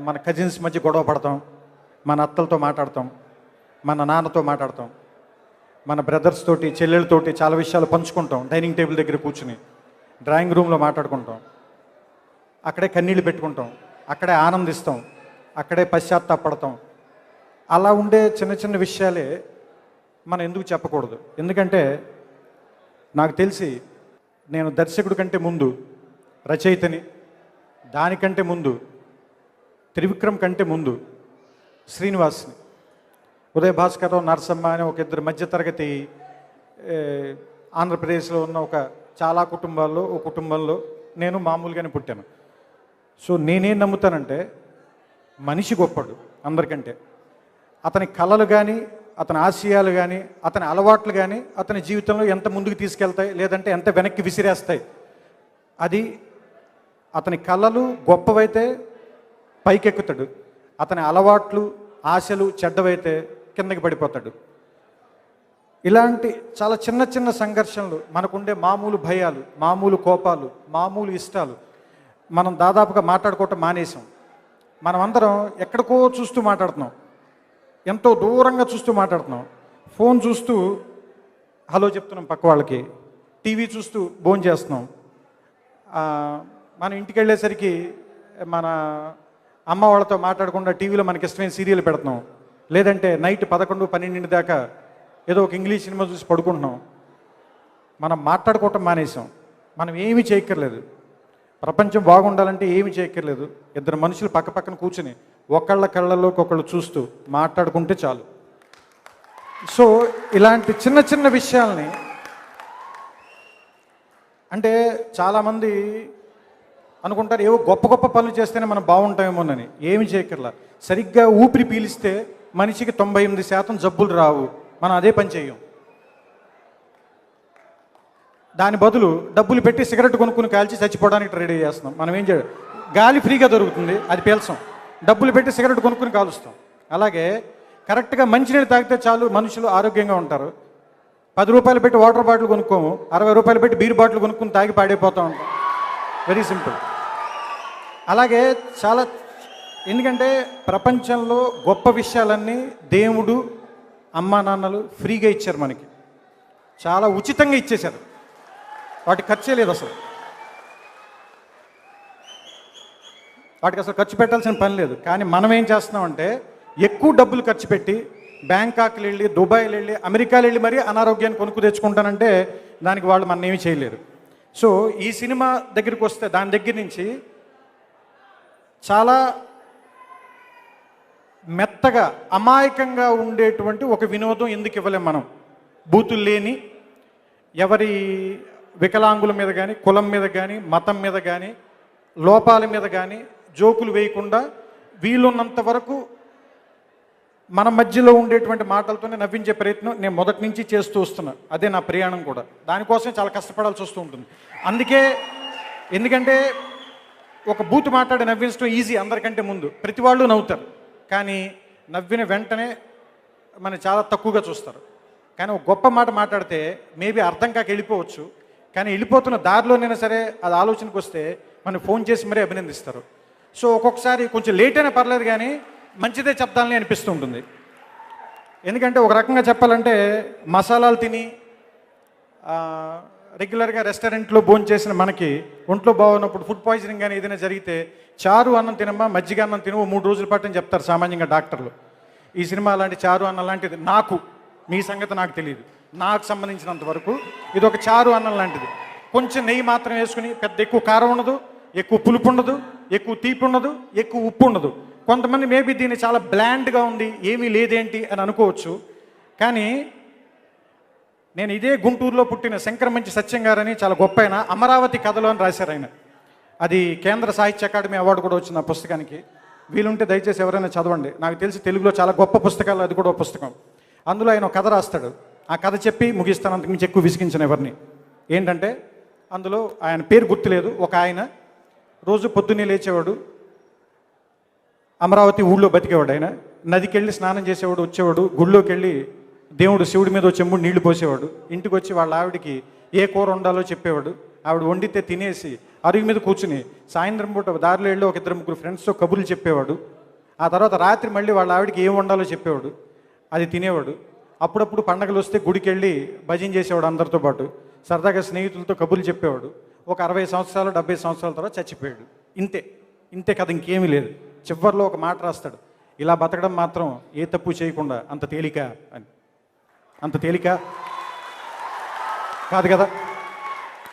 మన కజిన్స్ మధ్య గొడవ పడతాం, మన అత్తలతో మాట్లాడతాం, మన నాన్నతో మాట్లాడతాం, మన బ్రదర్స్ తోటి, చెల్లెళ్ళతోటి చాలా విషయాలు పంచుకుంటాం. డైనింగ్ టేబుల్ దగ్గర కూర్చుని డ్రాయింగ్ రూమ్లో మాట్లాడుకుంటాం. అక్కడే కన్నీళ్ళు పెట్టుకుంటాం, అక్కడే ఆనందిస్తాం, అక్కడే పశ్చాత్తాపడతాం. అలా ఉండే చిన్న చిన్న విషయాలే మనం ఎందుకు చెప్పకూడదు? ఎందుకంటే నాకు తెలిసి నేను దర్శకుడి కంటే ముందు రచయితని, దానికంటే ముందు త్రివిక్రమ్ కంటే ముందు శ్రీనివాస్ని, ఉదయ భాస్కర్రావు, నరసమ్మ అనే ఒక ఇద్దరు మధ్యతరగతి ఆంధ్రప్రదేశ్లో ఉన్న ఒక చాలా కుటుంబాల్లో ఒక కుటుంబంలో నేను మామూలుగానే పుట్టాను. సో నేనేం నమ్ముతానంటే మనిషి గొప్పడు అందరికంటే. అతని కళలు కానీ, అతని ఆశయాలు కానీ, అతని అలవాట్లు కానీ అతని జీవితంలో ఎంత ముందుకు తీసుకెళ్తాయి, లేదంటే ఎంత వెనక్కి విసిరేస్తాయి. అది అతని కళలు గొప్పవైతే పైకెక్కుతాడు, అతని అలవాట్లు, ఆశలు చెడ్డవైతే కిందకి పడిపోతాడు. ఇలాంటి చాలా చిన్న చిన్న సంఘర్షణలు, మనకుండే మామూలు భయాలు, మామూలు కోపాలు, మామూలు ఇష్టాలు మనం దాదాపుగా మాట్లాడుకోవటం మానేసాం. మనం అందరం ఎక్కడికో చూస్తూ మాట్లాడుతున్నాం, ఎంతో దూరంగా చూస్తూ మాట్లాడుతున్నాం. ఫోన్ చూస్తూ హలో చెప్తున్నాం పక్క వాళ్ళకి, టీవీ చూస్తూ భోజనం చేస్తున్నాం. మనం ఇంటికి వెళ్ళేసరికి మన అమ్మ వాళ్ళతో మాట్లాడకుండా టీవీలో మనకి ఇష్టమైన సీరియల్ పెడుతున్నాం, లేదంటే నైట్ 11, 12 దాకా ఏదో ఒక ఇంగ్లీష్ సినిమా చూసి పడుకుంటున్నాం. మనం మాట్లాడుకోవటం మానేసాం. మనం ఏమీ చేయక్కర్లేదు, ప్రపంచం బాగుండాలంటే ఏమి చేయక్కర్లేదు. ఇద్దరు మనుషులు పక్క పక్కన కూర్చుని ఒకళ్ళ కళ్ళలోకి ఒకళ్ళు చూస్తూ మాట్లాడుకుంటే చాలు. సో ఇలాంటి చిన్న చిన్న విషయాల్ని, అంటే చాలామంది అనుకుంటారు ఏవో గొప్ప గొప్ప పనులు చేస్తేనే మనం బాగుంటామేమోనని. ఏమి చేయక్కర్లా. సరిగ్గా ఊపిరి పీలిస్తే మనిషికి 98% జబ్బులు రావు. మనం అదే పని చేయం. దాని బదులు డబ్బులు పెట్టి సిగరెట్ కొనుక్కుని కాల్చి చచ్చిపోవడానికి రెడీ చేస్తున్నాం. మనం ఏం చేయాలి? గాలి ఫ్రీగా దొరుకుతుంది, అది పీల్చాం. డబ్బులు పెట్టి సిగరెట్ కొనుక్కుని కాలుస్తాం. అలాగే కరెక్ట్గా మంచినీళ్ళు తాగితే చాలు, మనుషులు ఆరోగ్యంగా ఉంటారు. 10 రూపాయలు పెట్టి వాటర్ బాటిల్ కొనుక్కోము, 60 రూపాయలు పెట్టి బీర్ బాటిల్ కొనుక్కుని తాగి పాడైపోతూ ఉంటాం. Very simple. అలాగే చాలా, ఎందుకంటే ప్రపంచంలో గొప్ప విషయాలన్నీ దేవుడు, అమ్మా నాన్నలు ఫ్రీగా ఇచ్చారు మనకి, చాలా ఉచితంగా ఇచ్చేశారు. వాటికి ఖర్చే లేదు అసలు, వాటికి అసలు ఖర్చు పెట్టాల్సిన పని లేదు. కానీ మనం ఏం చేస్తున్నామంటే ఎక్కువ డబ్బులు ఖర్చు పెట్టి బ్యాంకాక్లు వెళ్ళి, దుబాయ్లు వెళ్ళి, అమెరికాలు వెళ్ళి మరీ అనారోగ్యాన్ని కొనుక్కు తెచ్చుకుంటానంటే దానికి వాళ్ళు మన ఏమీ చేయలేరు. సో ఈ సినిమా దగ్గరికి వస్తే దాని దగ్గర నుంచి చాలా మెత్తగా అమాయకంగా ఉండేటువంటి ఒక వినోదం ఎందుకు ఇవ్వలేం మనం? బూతులు లేని, ఎవరి వికలాంగుల మీద కానీ, కులం మీద కానీ, మతం మీద కానీ, లోపాల మీద కానీ జోకులు వేయకుండా వీలున్నంత వరకు మన మధ్యలో ఉండేటువంటి మాటలతోనే నవ్వించే ప్రయత్నం నేను మొదటి నుంచి చేస్తూ వస్తున్నా. అదే నా ప్రయాణం కూడా. దానికోసం చాలా కష్టపడాల్సి వస్తూ ఉంటుంది. అందుకే, ఎందుకంటే ఒక బూతు మాట్లాడి నవ్వించడం ఈజీ అందరికంటే ముందు, ప్రతి వాళ్ళు నవ్వుతారు. కానీ నవ్విన వెంటనే మనం చాలా తక్కువగా చూస్తారు. కానీ ఒక గొప్ప మాట మాట్లాడితే మేబీ అర్థం కాక వెళ్ళిపోవచ్చు, కానీ వెళ్ళిపోతున్న దారిలోనైనా సరే అది ఆలోచనకు వస్తే మనం ఫోన్ చేసి మరీ అభినందిస్తారు. సో ఒక్కొక్కసారి కొంచెం లేట్ అయినా పర్లేదు, కానీ మంచిదే చెప్తానని అనిపిస్తూ ఉంటుంది. ఎందుకంటే ఒక రకంగా చెప్పాలంటే మసాలాలు తిని రెగ్యులర్గా రెస్టారెంట్లో భోజనం చేసిన మనకి ఒంట్లో బాగున్నప్పుడు ఫుడ్ పాయిజనింగ్ కానీ ఏదైనా జరిగితే చారు అన్నం తినమ్మా, మజ్జిగ అన్నం తినవు 3 రోజుల పాటు అని చెప్తారు సామాన్యంగా డాక్టర్లు. ఈ సినిమా అలాంటి చారు అన్నం లాంటిది నాకు మీ సంగతి నాకు తెలియదు. నాకు సంబంధించినంత వరకు ఇది ఒక చారు అన్నం లాంటిది. కొంచెం నెయ్యి మాత్రం వేసుకుని, పెద్ద ఎక్కువ కారం ఉండదు, ఎక్కువ పులుపు ఉండదు, ఎక్కువ తీపి ఉండదు, ఎక్కువ ఉప్పు ఉండదు. కొంతమంది మేబీ దీన్ని చాలా బ్లాండ్గా ఉంది, ఏమీ లేదేంటి అని అనుకోవచ్చు. కానీ నేను ఇదే గుంటూరులో పుట్టిన శంకరమంచి సత్యం గారని చాలా గొప్ప ఆయన అమరావతి కథలో అని రాశారు ఆయన. అది కేంద్ర సాహిత్య అకాడమీ అవార్డు కూడా వచ్చింది ఆ పుస్తకానికి. వీలుంటే దయచేసి ఎవరైనా చదవండి. నాకు తెలిసి తెలుగులో చాలా గొప్ప పుస్తకాలు అది కూడా ఒక పుస్తకం. అందులో ఆయన ఒక కథ రాస్తాడు. ఆ కథ చెప్పి ముగిస్తాను, అంతకుమించి ఎక్కువ విసిగించిన ఎవరిని. ఏంటంటే అందులో ఆయన పేరు గుర్తులేదు, ఒక ఆయన రోజు పొద్దున్నే లేచేవాడు, అమరావతి ఊళ్ళో బతికేవాడు. ఆయన నదికి వెళ్ళి స్నానం చేసేవాడు, వచ్చేవాడు, గుళ్ళోకి వెళ్ళి దేవుడు శివుడి మీద చెంబుడు నీళ్లు పోసేవాడు. ఇంటికి వచ్చి వాళ్ళ ఆవిడికి ఏ కూర వండాలో చెప్పేవాడు. ఆవిడ వండితే తినేసి అరుగు మీద కూర్చుని సాయంత్రం పూట దారిలో వెళ్ళి ఒక 2-3 ఫ్రెండ్స్తో కబుర్లు చెప్పేవాడు. ఆ తర్వాత రాత్రి మళ్ళీ వాళ్ళ ఆవిడికి ఏం వండాలో చెప్పేవాడు, అది తినేవాడు. అప్పుడప్పుడు పండగలు వస్తే గుడికి వెళ్ళి భజన చేసేవాడు అందరితో పాటు. సరదాగా స్నేహితులతో కబుర్లు చెప్పేవాడు. ఒక 60 సంవత్సరాలు 70 సంవత్సరాల తర్వాత చచ్చిపోయాడు. ఇంతే కథ, ఇంకేమీ లేదు. చివరిలో ఒక మాట రాస్తాడు, ఇలా బతకడం మాత్రం ఏ తప్పు చేయకుండా అంత తేలిక అని. అంత తేలిక కాదు కదా.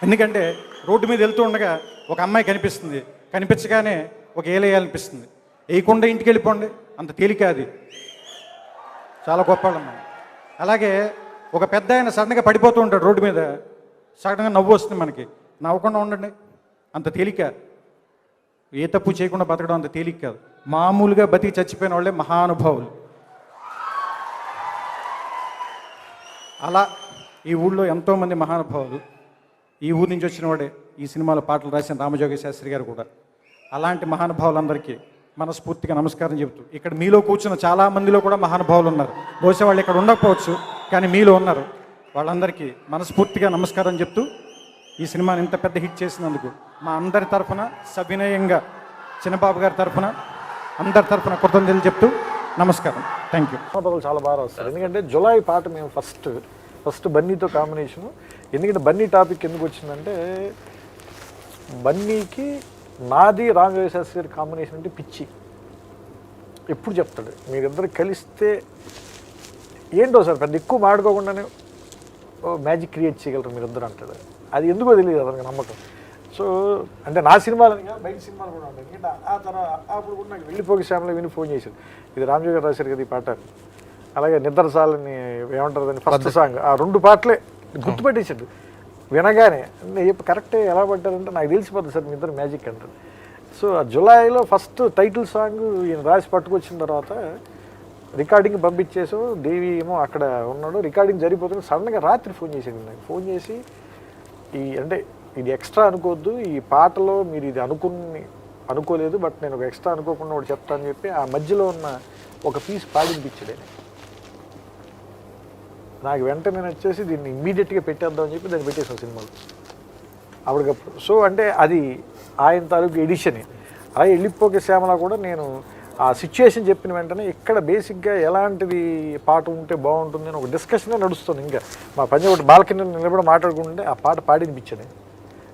ఎందుకంటే రోడ్డు మీద వెళ్తూ ఉండగా ఒక అమ్మాయి కనిపిస్తుంది, కనిపించగానే ఒక ఏలేయాలనిపిస్తుంది, వేయకుండా ఇంటికి వెళ్ళిపోండి, అంత తేలిక అది. చాలా గొప్పవాళ్ళు అమ్మాయి. అలాగే ఒక పెద్ద ఆయన సడన్గా పడిపోతూ ఉంటాడు రోడ్డు మీద, సడన్గా నవ్వు వస్తుంది మనకి, నవ్వకుండా ఉండండి, అంత తేలిక. ఏ తప్పు చేయకుండా బతకడం అంత తేలిక కాదు. మామూలుగా బతికి చచ్చిపోయిన వాళ్ళే మహానుభావులు. అలా ఈ ఊళ్ళో ఎంతోమంది మహానుభావులు. ఈ ఊరి నుంచి వచ్చిన వాడే ఈ సినిమాలో పాటలు రాసిన రామజోగి శాస్త్రి గారు కూడా. అలాంటి మహానుభావులందరికీ మనస్ఫూర్తిగా నమస్కారం చెబుతూ, ఇక్కడ మీలో కూర్చున్న చాలామందిలో కూడా మహానుభావులు ఉన్నారు. బహుశా వాళ్ళు ఇక్కడ ఉండకపోవచ్చు, కానీ మీలో ఉన్నారు. వాళ్ళందరికీ మనస్ఫూర్తిగా నమస్కారం చెప్తూ ఈ సినిమాని ఇంత పెద్ద హిట్ చేసినందుకు మా అందరి తరఫున సవినయంగా చిన్నబాబు గారి తరఫున అందరి తరఫున కృతజ్ఞతలు చెప్తూ నమస్కారం. Thank you. చాలా బాగా వస్తారు. ఎందుకంటే జులై పాట మేము ఫస్ట్ బన్నీతో కాంబినేషను. ఎందుకంటే బన్నీ టాపిక్ ఎందుకు వచ్చిందంటే, బన్నీకి నాది రామజోగి శాస్త్రి గారి కాంబినేషన్ అంటే పిచ్చి. ఎప్పుడు చెప్తాడు, మీరిద్దరు కలిస్తే ఏంటో సార్ పెద్ద ఎక్కువ మాడుకోకుండానే మ్యాజిక్ క్రియేట్ చేయగలరు మీరిద్దరు అంటాడు. అది ఎందుకో తెలియదు అతనికి నమ్మకం. సో అంటే నా సినిమాలని బయట సినిమాలు కూడా ఉంటాయి. ఎందుకంటే ఆ తర్వాత అప్పుడు కూడా నాకు వెళ్ళిపోయి శ్యామలో విని ఫోన్ చేశాడు, ఇది రామజోగి గారు రాశారు కదా ఈ పాట. అలాగే నిద్రసాలని ఏమంటారు దాన్ని ఫస్ట్ సాంగ్, ఆ 2 పాటలే గుర్తుపెట్టేసాడు వినగానే. కరెక్టే ఎలా పడ్డారంటే నాకు తెలిసిపోతుంది సార్ మీ ఇద్దరు మ్యాజిక్ అంటారు. సో ఆ జులైలో ఫస్ట్ టైటిల్ సాంగ్ ఈయన రాసి పట్టుకొచ్చిన తర్వాత రికార్డింగ్ పంపించేసాం. దేవి ఏమో అక్కడ ఉన్నాడు, రికార్డింగ్ జరిగిపోతుంది. సడన్గా రాత్రి ఫోన్ చేసాడు నాకు. ఫోన్ చేసి అంటే ఇది ఎక్స్ట్రా అనుకోవద్దు, ఈ పాటలో మీరు ఇది అనుకోలేదు, బట్ నేను ఒక ఎక్స్ట్రా అనుకోకుండా ఒకటి చెప్తాను అని చెప్పి ఆ మధ్యలో ఉన్న ఒక పీస్ పాడిపించాడు ఆయన. నాకు వెంటనే వచ్చేసి దీన్ని ఇమ్మీడియట్గా పెట్టేద్దామని చెప్పి దాన్ని పెట్టేసాను సినిమాలో అప్పటికప్పుడు. సో అంటే అది ఆయన తాలూకు ఎడిషన్. అలాగే వెళ్ళిపోకే శ్యామల కూడా నేను ఆ సిచ్యుయేషన్ చెప్పిన వెంటనే ఇక్కడ బేసిక్గా ఎలాంటిది పాట ఉంటే బాగుంటుంది అని ఒక డిస్కషనే నడుస్తుంది. ఇంకా మా పని ఒకటి బాల్కనీ నిలబడి మాట్లాడుకుంటే ఆ పాట పాడినిపించాను.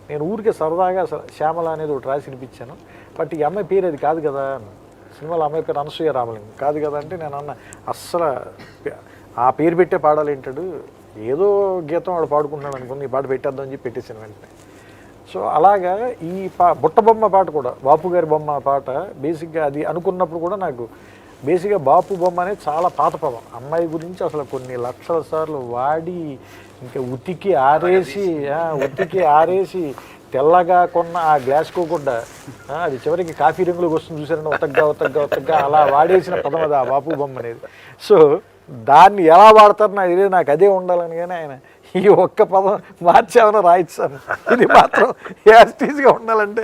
నేను ఊరికే సరదాగా శ్యామల అనేది ఒకటి రాసి వినిపించాను. బట్ ఈ అమ్మాయి పేరు అది కాదు కదా, సినిమాలో అమ్మాయి పేరు అనసూయ రామలింగం కాదు కదా అంటే నేను అన్న అస్సలు ఆ పేరు పెట్టే పాడాలి ఏంటాడు, ఏదో గీతం వాడు పాడుకుంటున్నాడు అనుకుని ఈ పాట పెట్టేద్దామని చెప్పి పెట్టేసాను వెంటనే. సో అలాగా ఈ బుట్టబొమ్మ పాట కూడా బాపు గారి బొమ్మ పాట బేసిక్గా అది అనుకున్నప్పుడు కూడా నాకు బేసిక్గా బాపు బొమ్మ అనేది చాలా పాత పదం. అమ్మాయి గురించి అసలు కొన్ని లక్షల సార్లు వాడి ఇంకా ఉతికి ఆరేసి తెల్లగా కొన్న ఆ గ్లాస్కోకుండా అది చివరికి కాఫీ రంగులోకి వస్తుంది చూసారండి, ఒత్తగ్గా అలా వాడేసిన పదం అది ఆ బాపు బొమ్మ అనేది. సో దాన్ని ఎలా వాడతారు నాకు తెలియదు, నాకు అదే ఉండాలని. కానీ ఆయన ఈ ఒక్క పదం మార్చేమన్నా రాయిస్తాను, ఇది మాత్రం యాస్టీస్గా ఉండాలంటే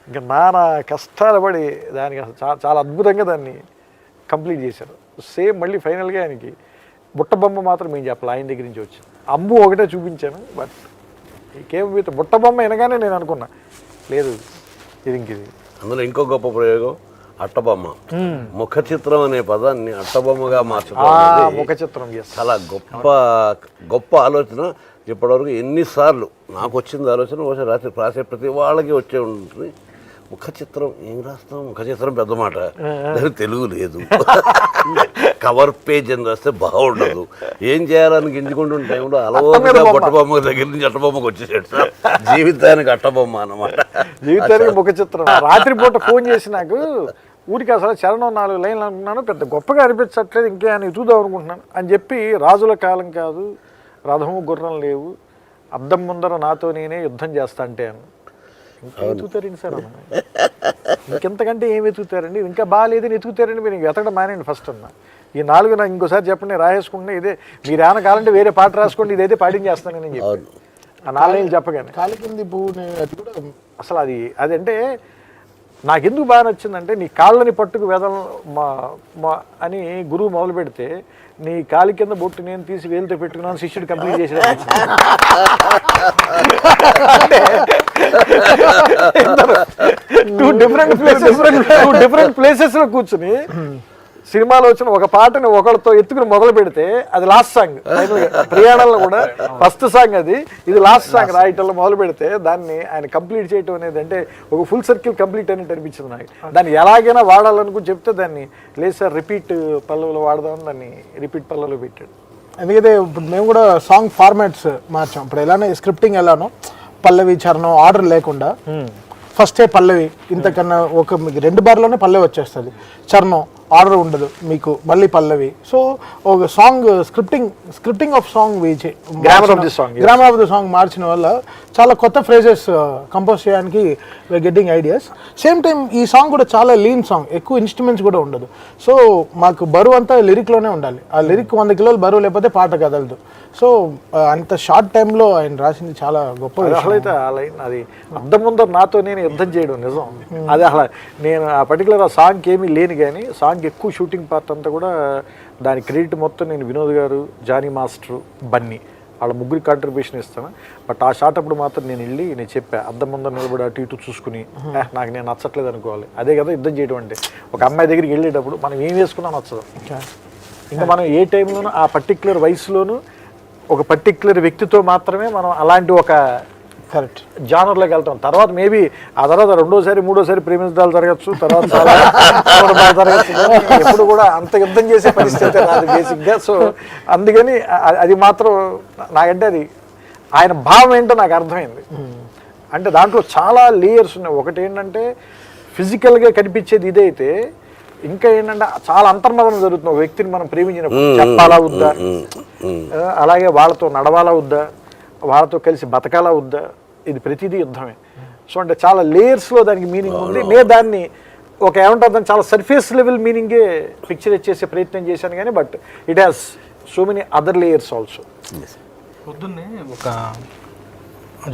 ఇంకా నానా కష్టాలు పడి దానికి చాలా అద్భుతంగా దాన్ని కంప్లీట్ చేశారు. సేమ్ మళ్ళీ ఫైనల్గా ఆయనకి బుట్టబొమ్మ మాత్రం ఏం చెప్పాలి, ఆయన దగ్గర నుంచి వచ్చింది. అంబు ఒకటే చూపించాను, బట్ కేమ్ విత్ బుట్టబొమ్మ వినగానే నేను అనుకున్నా లేదు ఇది ఇంకిది. అందులో ఇంకో గొప్ప ప్రయోగం అట్టబొమ్మ. ముఖ చిత్రం అనే పదాన్ని అట్టబొమ్మగా మార్చడం ముఖ చిత్రం చాలా గొప్ప ఆలోచన. ఇప్పటివరకు ఎన్నిసార్లు నాకు వచ్చింది ఆలోచన, ఒకసారి రాసే ప్రతి వాళ్ళకి వచ్చే ఉంటుంది. ముఖ చిత్రం ఏం రాస్తాం, ముఖ చిత్రం పెద్ద మాట, తెలుగు లేదు కవర్ పేజ్ అని రాస్తే బాగుండదు. ఏం చేయాలని గింజుకుంటున్న టైంలో అలవాటుగా బొట్టబొమ్మ దగ్గర నుంచి అట్టబొమ్మకు వచ్చేసాడు సార్. జీవితానికి అట్టబొమ్మ అన్నమాట. జీవితానికి ముఖ చిత్రం. రాత్రిపూట ఫోన్ చేసి నాకు ఊరికి అసలు చరణం 4 లైన్లు అనుకున్నాను, పెద్ద గొప్పగా అనిపించట్లేదు, ఇంకే అని చూద్దాం అనుకుంటున్నాను అని చెప్పి, రాజుల కాలం కాదు, రథము గుర్రం లేవు, అద్దం ముందర నాతో నేనే యుద్ధం చేస్తా అంటే అన్న. ఇంకా ఎతుకుతారండి సార్ అన్న, ఇంకెంతకంటే ఏమి ఎతుకుతారండి, ఇంకా బాగాలేదని ఎతుకుతారండి, మీరు ఇంక ఎతకడం మానేయండి ఫస్ట్ అన్న. ఈ 4 నాకు ఇంకోసారి చెప్పండి, రాసేసుకుంటున్నా, ఇదే మీరు ఏమైనా కావాలంటే వేరే పాట రాసుకోండి, ఇదైతే పాటించేస్తాను నేను చెప్పి ఆ 4 లైన్లు చెప్పగానే కాలి కింది పువ్వు అది కూడా అసలు అదంటే నాకెందుకు బాగా నచ్చిందంటే, నీ కాళ్ళని పట్టుకు వెదల అని గురువు మొదలు పెడితే, నీ కాలి కింద బొట్టు నేను తీసి వేలుతో పెట్టుకున్నాను, శిష్యుడు కంప్లీట్ చేసేది. టూ డిఫరెంట్ ప్లేసెస్లో కూర్చుని సినిమాలో వచ్చిన ఒక పాటని ఒకరితో ఎత్తుకుని మొదలు పెడితే అది లాస్ట్ సాంగ్. ప్రయాణంలో కూడా ఫస్ట్ సాంగ్ అది, ఇది లాస్ట్ సాంగ్ రాయటంలో మొదలు పెడితే దాన్ని ఆయన కంప్లీట్ చేయటం అనేది అంటే ఒక ఫుల్ సర్కిల్ కంప్లీట్ అనేది అనిపించింది నాకు. దాన్ని ఎలాగైనా వాడాలనుకుని చెప్తే దాన్ని లేదు సార్ రిపీట్ పల్లవిలో వాడదామని దాన్ని రిపీట్ పల్లవిలో పెట్టాడు. ఎందుకంటే ఇప్పుడు మేము కూడా సాంగ్ ఫార్మాట్స్ మార్చాం. ఇప్పుడు ఎలానే స్క్రిప్టింగ్ ఎలానో పల్లవి చరణం ఆర్డర్ లేకుండా ఫస్టే పల్లవి, ఇంతకన్నా ఒక మీకు 2 బార్లోనే పల్లవి వచ్చేస్తుంది, చరణం ఆర్డర్ ఉండదు మీకు, మళ్ళీ పల్లవి. సో ఒక song scripting of song grammar of the song మార్చిన వల్ల చాలా కొత్త ఫ్రేజెస్ కంపోజ్ చేయడానికి గెట్టింగ్ ఐడియాస్. సేమ్ టైం ఈ సాంగ్ కూడా చాలా లీన్ సాంగ్, ఎక్కువ ఇన్స్ట్రుమెంట్స్ కూడా ఉండదు. సో మాకు బరువు అంతా లిరిక్లోనే ఉండాలి. ఆ లిరిక్ 100 కిలోలు బరువు లేకపోతే పాట కదలదు. సో అంత షార్ట్ టైంలో ఆయన రాసింది చాలా గొప్ప. అసలైతే ఆ లైన్ అది అద్దం ముందర నాతో నేను యుద్ధం చేయడం నిజం. అది అసలు నేను ఆ పర్టికులర్ ఆ సాంగ్కి ఏమీ లేని, కానీ సాంగ్ ఎక్కువ షూటింగ్ పార్ట్ అంతా కూడా దాని క్రెడిట్ మొత్తం నేను వినోద్ గారు, జానీ మాస్టర్, బన్నీ వాళ్ళ ముగ్గురి కాంట్రిబ్యూషన్ ఇస్తాను. బట్ ఆ షాట్ అప్పుడు మాత్రం నేను చెప్పా, అద్దం ముందర నిలబడి అటు ఇటు చూసుకుని నాకు నేను నచ్చట్లేదు అనుకోవాలి. అదే కదా యుద్ధం చేయడం అంటే. ఒక అమ్మాయి దగ్గరికి వెళ్ళేటప్పుడు మనం ఏం వేసుకున్నా నచ్చదు. ఇంకా మనం ఏ టైంలోనూ ఆ పర్టికులర్ వయసులోనూ ఒక పర్టిక్యులర్ వ్యక్తితో మాత్రమే మనం అలాంటి ఒక కరెక్ట్ జానర్లోకి వెళ్తాం. తర్వాత మేబీ ఆ తర్వాత 2వ, 3వసారి ప్రేమించడాలు జరగచ్చు, తర్వాత చాలా జరగచ్చు. ఎప్పుడు కూడా అంత యుద్ధం చేసే పరిస్థితి రాదు బేసిక్గా. సో అందుకని అది మాత్రం నాకంటే అది ఆయన భావం ఏంటో నాకు అర్థమైంది. అంటే దాంట్లో చాలా లేయర్స్ ఉన్నాయి. ఒకటి ఏంటంటే ఫిజికల్గా కనిపించేది ఇదైతే, ఇంకా ఏంటంటే చాలా అంతర్మదనం జరుగుతుంది. ఒక వ్యక్తిని మనం ప్రేమించినప్పుడు చెప్పాలా వద్దా, అలాగే వాళ్ళతో నడవాలా వద్దా, వాళ్ళతో కలిసి బతకాలా వద్దా, ఇది ప్రతిదీ యుద్ధమే. సో అంటే చాలా లేయర్స్లో దానికి మీనింగ్ ఉంది. నేను దాన్ని ఒక ఏమంటారు చాలా సర్ఫేస్ లెవెల్ మీనింగే పిక్చర్ చేసే ప్రయత్నం చేశాను, కానీ but it has so many other layers also. పొద్దున్నే ఒక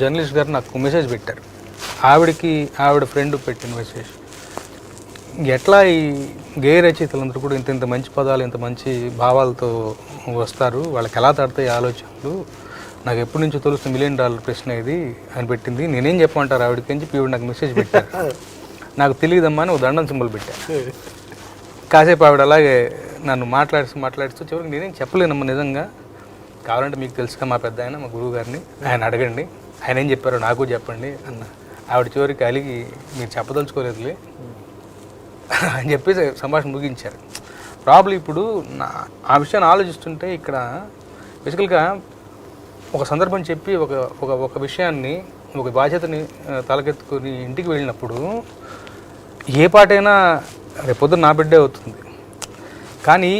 జర్నలిస్ట్ గారు నాకు మెసేజ్ పెట్టారు. ఆవిడ ఫ్రెండ్ పెట్టిన మెసేజ్, ఎట్లా ఈ గేయ రచయితలందరూ కూడా ఇంత మంచి పదాలు, ఇంత మంచి భావాలతో వస్తారు, వాళ్ళకి ఎలా తడతాయి ఆలోచనలు, నాకు ఎప్పటి నుంచో తెలుస్తుంది, $1 మిలియన్ ప్రశ్న ఇది అని పెట్టింది. నేనేం చెప్పమంటారు ఆవిడకి అని చెప్పి ఈవిడ నాకు మెసేజ్ పెట్టారు. నాకు తెలియదమ్మా అని ఒక దండం సింబల్ పెట్టాను. కాసేపు ఆవిడ అలాగే నన్ను మాట్లాడుతూ చివరికి నేనేం చెప్పలేనమ్మా నిజంగా, కావాలంటే మీకు తెలుసుగా మా పెద్ద ఆయన, మా గురువు గారిని ఆయన అడగండి, ఆయన ఏం చెప్పారో నాకు చెప్పండి అన్న. ఆవిడ చివరికి అలిగి మీరు చెప్పదలుచుకోలేదులే అని చెప్పేసి సంభాషణ ముగించారు. ప్రాబ్లం ఇప్పుడు ఆ విషయాన్ని ఆలోచిస్తుంటే ఇక్కడ బేసికల్గా ఒక సందర్భం చెప్పి ఒక విషయాన్ని, ఒక బాధ్యతని తలకెత్తుకొని ఇంటికి వెళ్ళినప్పుడు ఏ పాటైనా రేపొద్దున నా బిడ్డే అవుతుంది. కానీ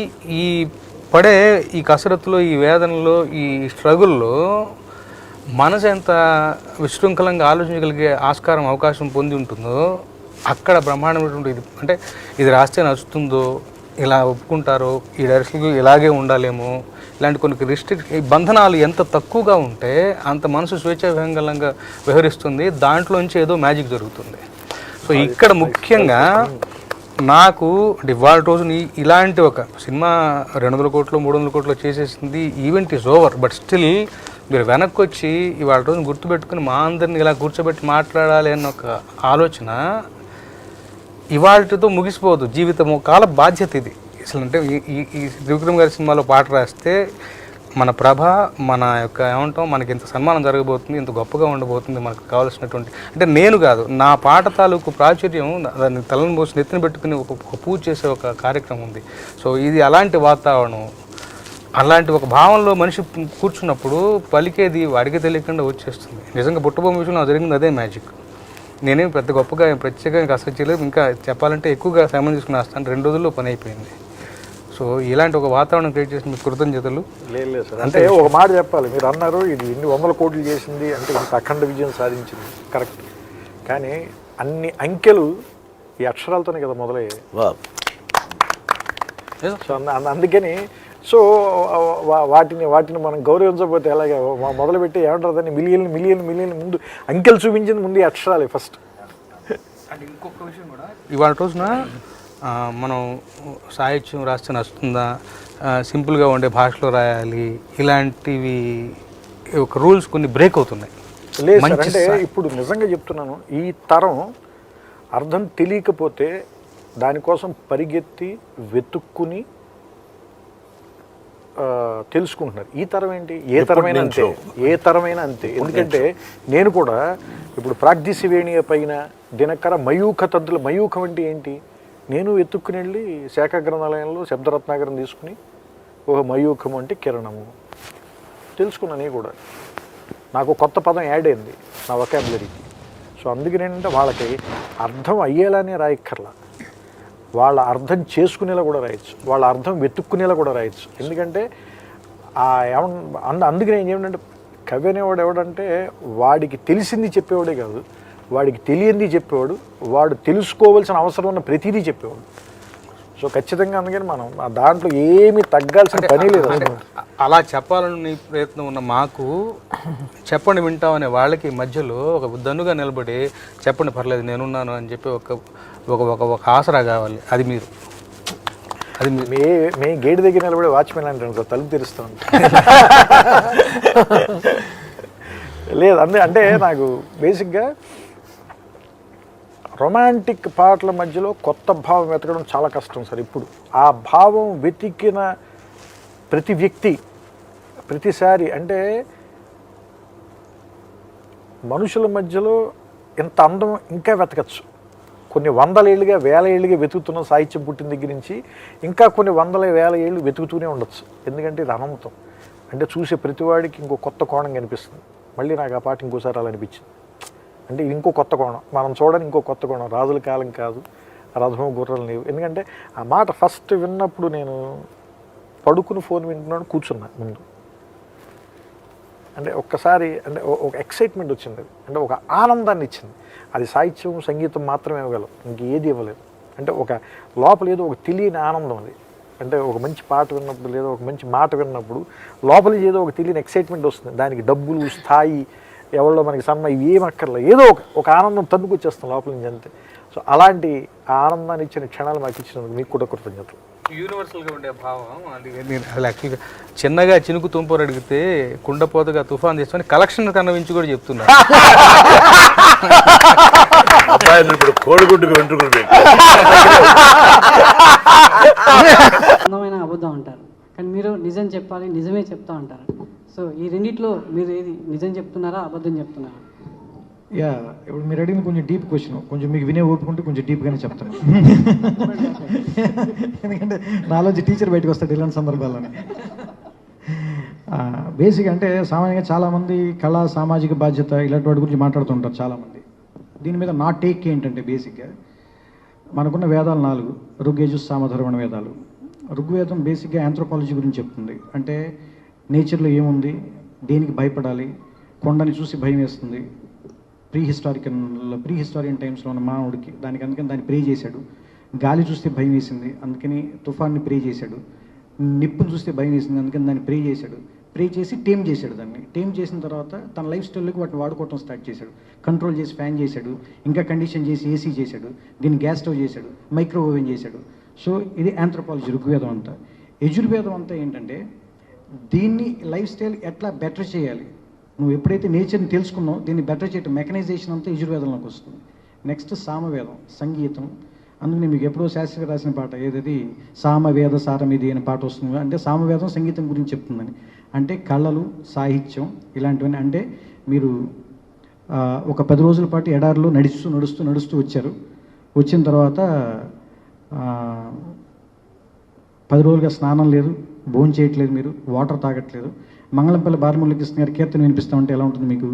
ఈ కసరత్తులో, ఈ వేదనలో, ఈ స్ట్రగుల్లో మనసు ఎంత విశృంఖలంగా ఆలోచించగలిగే అవకాశం పొంది ఉంటుందో అక్కడ బ్రహ్మాండమైనటువంటి ఇది. అంటే ఇది రాస్తే నచ్చుతుందో, ఇలా ఒప్పుకుంటారో, ఈ డైరెక్షన్కి ఇలాగే ఉండాలేమో, ఇలాంటి కొన్ని బంధనాలు ఎంత తక్కువగా ఉంటే అంత మనసు స్వేచ్ఛావిహంగలంగా వ్యవహరిస్తుంది. దాంట్లోంచి ఏదో మ్యాజిక్ జరుగుతుంది. సో ఇక్కడ ముఖ్యంగా నాకు ఇవాళ రోజుని ఇలాంటి ఒక సినిమా 200 కోట్లు 300 కోట్లు చేసేసింది, event is over. But still మీరు వెనక్కి వచ్చి ఇవాళ రోజున గుర్తుపెట్టుకుని మా అందరిని ఇలా కూర్చోబెట్టి మాట్లాడాలి అన్న ఒక ఆలోచన ఇవాళతో ముగిసిపోదు. జీవితం కాల బాధ్యత ఇది అసలు. అంటే ఈ త్రివిక్రమ్ గారి సినిమాలో పాట రాస్తే మన ప్రభ మన యొక్క ఏమంటాం మనకి ఇంత సన్మానం జరగబోతుంది, ఇంత గొప్పగా ఉండబోతుంది, మనకు కావాల్సినటువంటి అంటే నేను కాదు నా పాట తాలూకు ప్రాచుర్యం దాన్ని తలను పోసి నెత్తిన పెట్టుకుని ఒక పూజ చేసే ఒక కార్యక్రమం ఉంది. సో ఇది అలాంటి వాతావరణం, అలాంటి ఒక భావంలో మనిషి కూర్చున్నప్పుడు పలికేది వాడికి తెలియకుండా వచ్చేస్తుంది. నిజంగా బుట్టబొమ్మ విషయంలో జరిగింది అదే మ్యాజిక్. నేనేం పెద్ద గొప్పగా ప్రత్యేకంగా అసలు చేయలేదు, ఇంకా చెప్పాలంటే ఎక్కువగా సమయం తీసుకుని వస్తాను. 2 రోజుల్లో పని అయిపోయింది. సో ఇలాంటి ఒక వాతావరణం క్రియేట్ చేసిన మీకు కృతజ్ఞతలు. లేదు సార్, అంటే ఒక మాట చెప్పాలి, మీరు అన్నారు ఇది ఇన్ని 100 కోట్లు చేసింది అంటే ఇంత అఖండ విజయం సాధించింది, కరెక్ట్. కానీ అన్ని అంకెలు ఈ అక్షరాలతోనే కదా మొదలయ్యాయి. సో అందుకని సో వాటిని మనం గౌరవించకపోతే ఎలాగ మొదలుపెట్టి ఏమంటారు దాన్ని మిలియన్ ముందు అంకెలు చూపించింది ముందు ఈ అక్షరాలే ఫస్ట్. అండ్ ఇంకొక విషయం కూడా, ఇవాళ రోజున మనం సాహిత్యం రాస్తే నచ్చుతుందా, సింపుల్గా ఉండే భాషలో రాయాలి, ఇలాంటివి ఒక రూల్స్ కొన్ని బ్రేక్ అవుతున్నాయి. లేదు సార్, అంటే ఇప్పుడు నిజంగా చెప్తున్నాను, ఈ తరం అర్థం తెలియకపోతే దానికోసం పరిగెత్తి వెతుక్కుని తెలుసుకుంటున్నారు. ఈ తరం ఏంటి, ఏ తరమైనా అంతే. ఎందుకంటే నేను కూడా ఇప్పుడు ప్రాగ్దిశివేణియ పైన దినకర మయూఖ తద్దుల, మయూఖం అంటే ఏంటి, నేను వెతుక్కుని వెళ్ళి శాఖ గ్రంథాలయంలో శబ్దరత్నాకరం తీసుకుని ఓహో మయూఖము అంటే కిరణము తెలుసుకున్నాను. నేను కూడా నాకు కొత్త పదం యాడ్ అయింది నా వొకాబులరీకి. సో అందుకని ఏంటంటే వాళ్ళకి అర్థం అయ్యేలానే రాయక్కర్లా, వాళ్ళ అర్థం చేసుకునేలా కూడా రాయొచ్చు, వాళ్ళ అర్థం వెతుక్కునేలా కూడా రాయొచ్చు. ఎందుకంటే అందుకని ఏమిటంటే కవి అనేవాడు ఎవడంటే వాడికి తెలిసింది చెప్పేవాడే కాదు, వాడికి తెలియంది చెప్పేవాడు, వాడు తెలుసుకోవాల్సిన అవసరం ఉన్న ప్రతిదీ చెప్పేవాడు. సో ఖచ్చితంగా అందుకని మనం దాంట్లో ఏమీ తగ్గాల్సిన పని లేదు. అలా చెప్పాలని ప్రయత్నం ఉన్న మాకు చెప్పండి వింటామనే వాళ్ళకి మధ్యలో ఒక దన్నుగా నిలబడి చెప్పండి పర్లేదు నేనున్నాను అని చెప్పి ఒక ఆసరా కావాలి. అది మీరు మేము గేట్ దగ్గర నిలబడి వాచ్మెన్ అంటాను సార్, తలుపు తెరుస్తూ ఉంటాం. లేదు అంటే నాకు బేసిక్గా రొమాంటిక్ పాటల మధ్యలో కొత్త భావం వెతకడం చాలా కష్టం సార్. ఇప్పుడు ఆ భావం వెతికిన ప్రతి వ్యక్తి ప్రతిసారి అంటే మనుషుల మధ్యలో ఇంత అందం ఇంకా వెతకచ్చు. కొన్ని 100 ఏళ్ళుగా 1000 ఏళ్ళుగా వెతుకుతున్న సాహిత్యం పుట్టిన దగ్గర నుంచి ఇంకా కొన్ని 100-1000 ఏళ్ళు వెతుకుతూనే ఉండొచ్చు. ఎందుకంటే ఇది అనంతం. అంటే చూసే ప్రతివాడికి ఇంకో కొత్త కోణం కనిపిస్తుంది. మళ్ళీ నాకు ఆ పాట ఇంకోసారి అలా అనిపించింది. అంటే ఇంకో కొత్త కోణం మనం చూడని ఇంకో కొత్త కోణం. రాజుల కాలం కాదు, రథం గుర్రాలు లేవు. ఎందుకంటే ఆ మాట ఫస్ట్ విన్నప్పుడు నేను పడుకుని ఫోన్ వింటున్నాను, కూర్చున్నా ముందు. అంటే ఒక్కసారి అంటే ఒక ఎక్సైట్మెంట్ వచ్చింది, అంటే ఒక ఆనందాన్ని ఇచ్చింది. అది సాహిత్యం సంగీతం మాత్రమే ఇవ్వగలవు, ఇంకేది ఇవ్వలేదు. అంటే ఒక లోపల ఏదో ఒక తెలియని ఆనందం అది. అంటే ఒక మంచి పాట విన్నప్పుడు లేదా ఒక మంచి మాట విన్నప్పుడు లోపల ఏదో ఒక తెలియని ఎక్సైట్మెంట్ వస్తుంది. దానికి డబ్బులు, స్థాయి, ఎవరిలో మనకి ఇవి ఏం అక్కర్లేదు, ఏదో ఒక ఆనందం తన్నుకొచ్చేస్తాం లోపల నుంచి అంతే. సో అలాంటి ఆనందాన్ని ఇచ్చిన క్షణాలు మాకు ఇచ్చినందుకు మీకు కూడా కృతజ్ఞతలు. యూనివర్సల్గా ఉండే భావం అందుకే నేను అసలు యాక్చువల్గా చిన్నగా చినుకు తుంపరు అడిగితే కుండపోతగా తుఫాన్ తీసుకొని కలెక్షన్ కన్నవించి కూడా చెప్తున్నారు. ఇప్పుడు కోడిగుడ్డుకు వెంట్రుకలు అందమైన అబద్ధం అంటారు, కానీ మీరు నిజం చెప్పాలి, నిజమే చెప్తా అంటారు. సో ఈ రెండిట్లో మీరు ఏది నిజం చెప్తున్నారా, అబద్ధం చెప్తున్నారా? యా, ఇప్పుడు మీరు అడిగిన కొంచెం డీప్ క్వశ్చన్, కొంచెం మీకు వినే ఓపుకుంటే కొంచెం డీప్గానే చెప్తాను. ఎందుకంటే నాలోంచి టీచర్ బయటకు వస్తాడు ఇలాంటి సందర్భాల్లోనే. బేసిక్ అంటే సామాన్యంగా చాలామంది కళ, సామాజిక బాధ్యత ఇలాంటి వాటి గురించి మాట్లాడుతుంటారు చాలామంది. దీని మీద నా టేక్ ఏంటంటే బేసిక్గా మనకున్న వేదాలు 4, ఋగ్యజు సామధర్వణ వేదాలు. ఋగ్వేదం బేసిక్గా ఆంథ్రోపాలజీ గురించి చెప్తుంది. అంటే నేచర్లో ఏముంది, దేనికి భయపడాలి, కొండని చూసి భయం వేస్తుంది, ప్రీ హిస్టారియన్ టైమ్స్లో ఉన్న మానవుడికి అందుకని దాన్ని ప్రే చేశాడు. గాలి చూస్తే భయం వేసింది, అందుకని తుఫాన్ని ప్రే చేశాడు. నిప్పును చూస్తే భయం వేసింది, అందుకని దాన్ని ప్రే చేశాడు. ప్రే చేసి టేమ్ చేశాడు. దాన్ని టేమ్ చేసిన తర్వాత తన లైఫ్ స్టైల్లోకి వాటిని వాడుకోవటం స్టార్ట్ చేశాడు. కంట్రోల్ చేసి ఫ్యాన్ చేశాడు, ఇంకా కండిషన్ చేసి ఏసీ చేశాడు, దీన్ని గ్యాస్ స్టవ్ చేశాడు, మైక్రో ఓవెన్ చేశాడు. సో ఇది ఆంథ్రోపాలజీ ఋగ్వేదం అంతా. యజుర్వేదం అంతా ఏంటంటే దీన్ని లైఫ్ స్టైల్ ఎట్లా బెటర్ చేయాలి, నువ్వు ఎప్పుడైతే నేచర్ని తెలుసుకున్నావు దీన్ని బెటర్ చేయటం, మెకనైజేషన్ అంతా యజుర్వేదంలోకి వస్తుంది. నెక్స్ట్ సామవేదం, సంగీతం, అందుకని మీకు ఎప్పుడో శాస్త్రి రాసిన పాట ఏదది సామవేద సారమిది అనే పాట వస్తుంది. అంటే సామవేదం సంగీతం గురించి చెప్తుందని. అంటే కళలు, సాహిత్యం ఇలాంటివన్నీ. అంటే మీరు ఒక 10 రోజుల పాటు ఎడారిలో నడుస్తూ వచ్చారు. వచ్చిన తర్వాత 10 రోజులుగా స్నానం లేదు, భోజనం చేయట్లేదు, మీరు వాటర్ తాగట్లేదు. మంగళంపల్లి బాలమురళీకృష్ణ గారి కీర్తన వినిపిస్తామంటే ఎలా ఉంటుంది మీకు?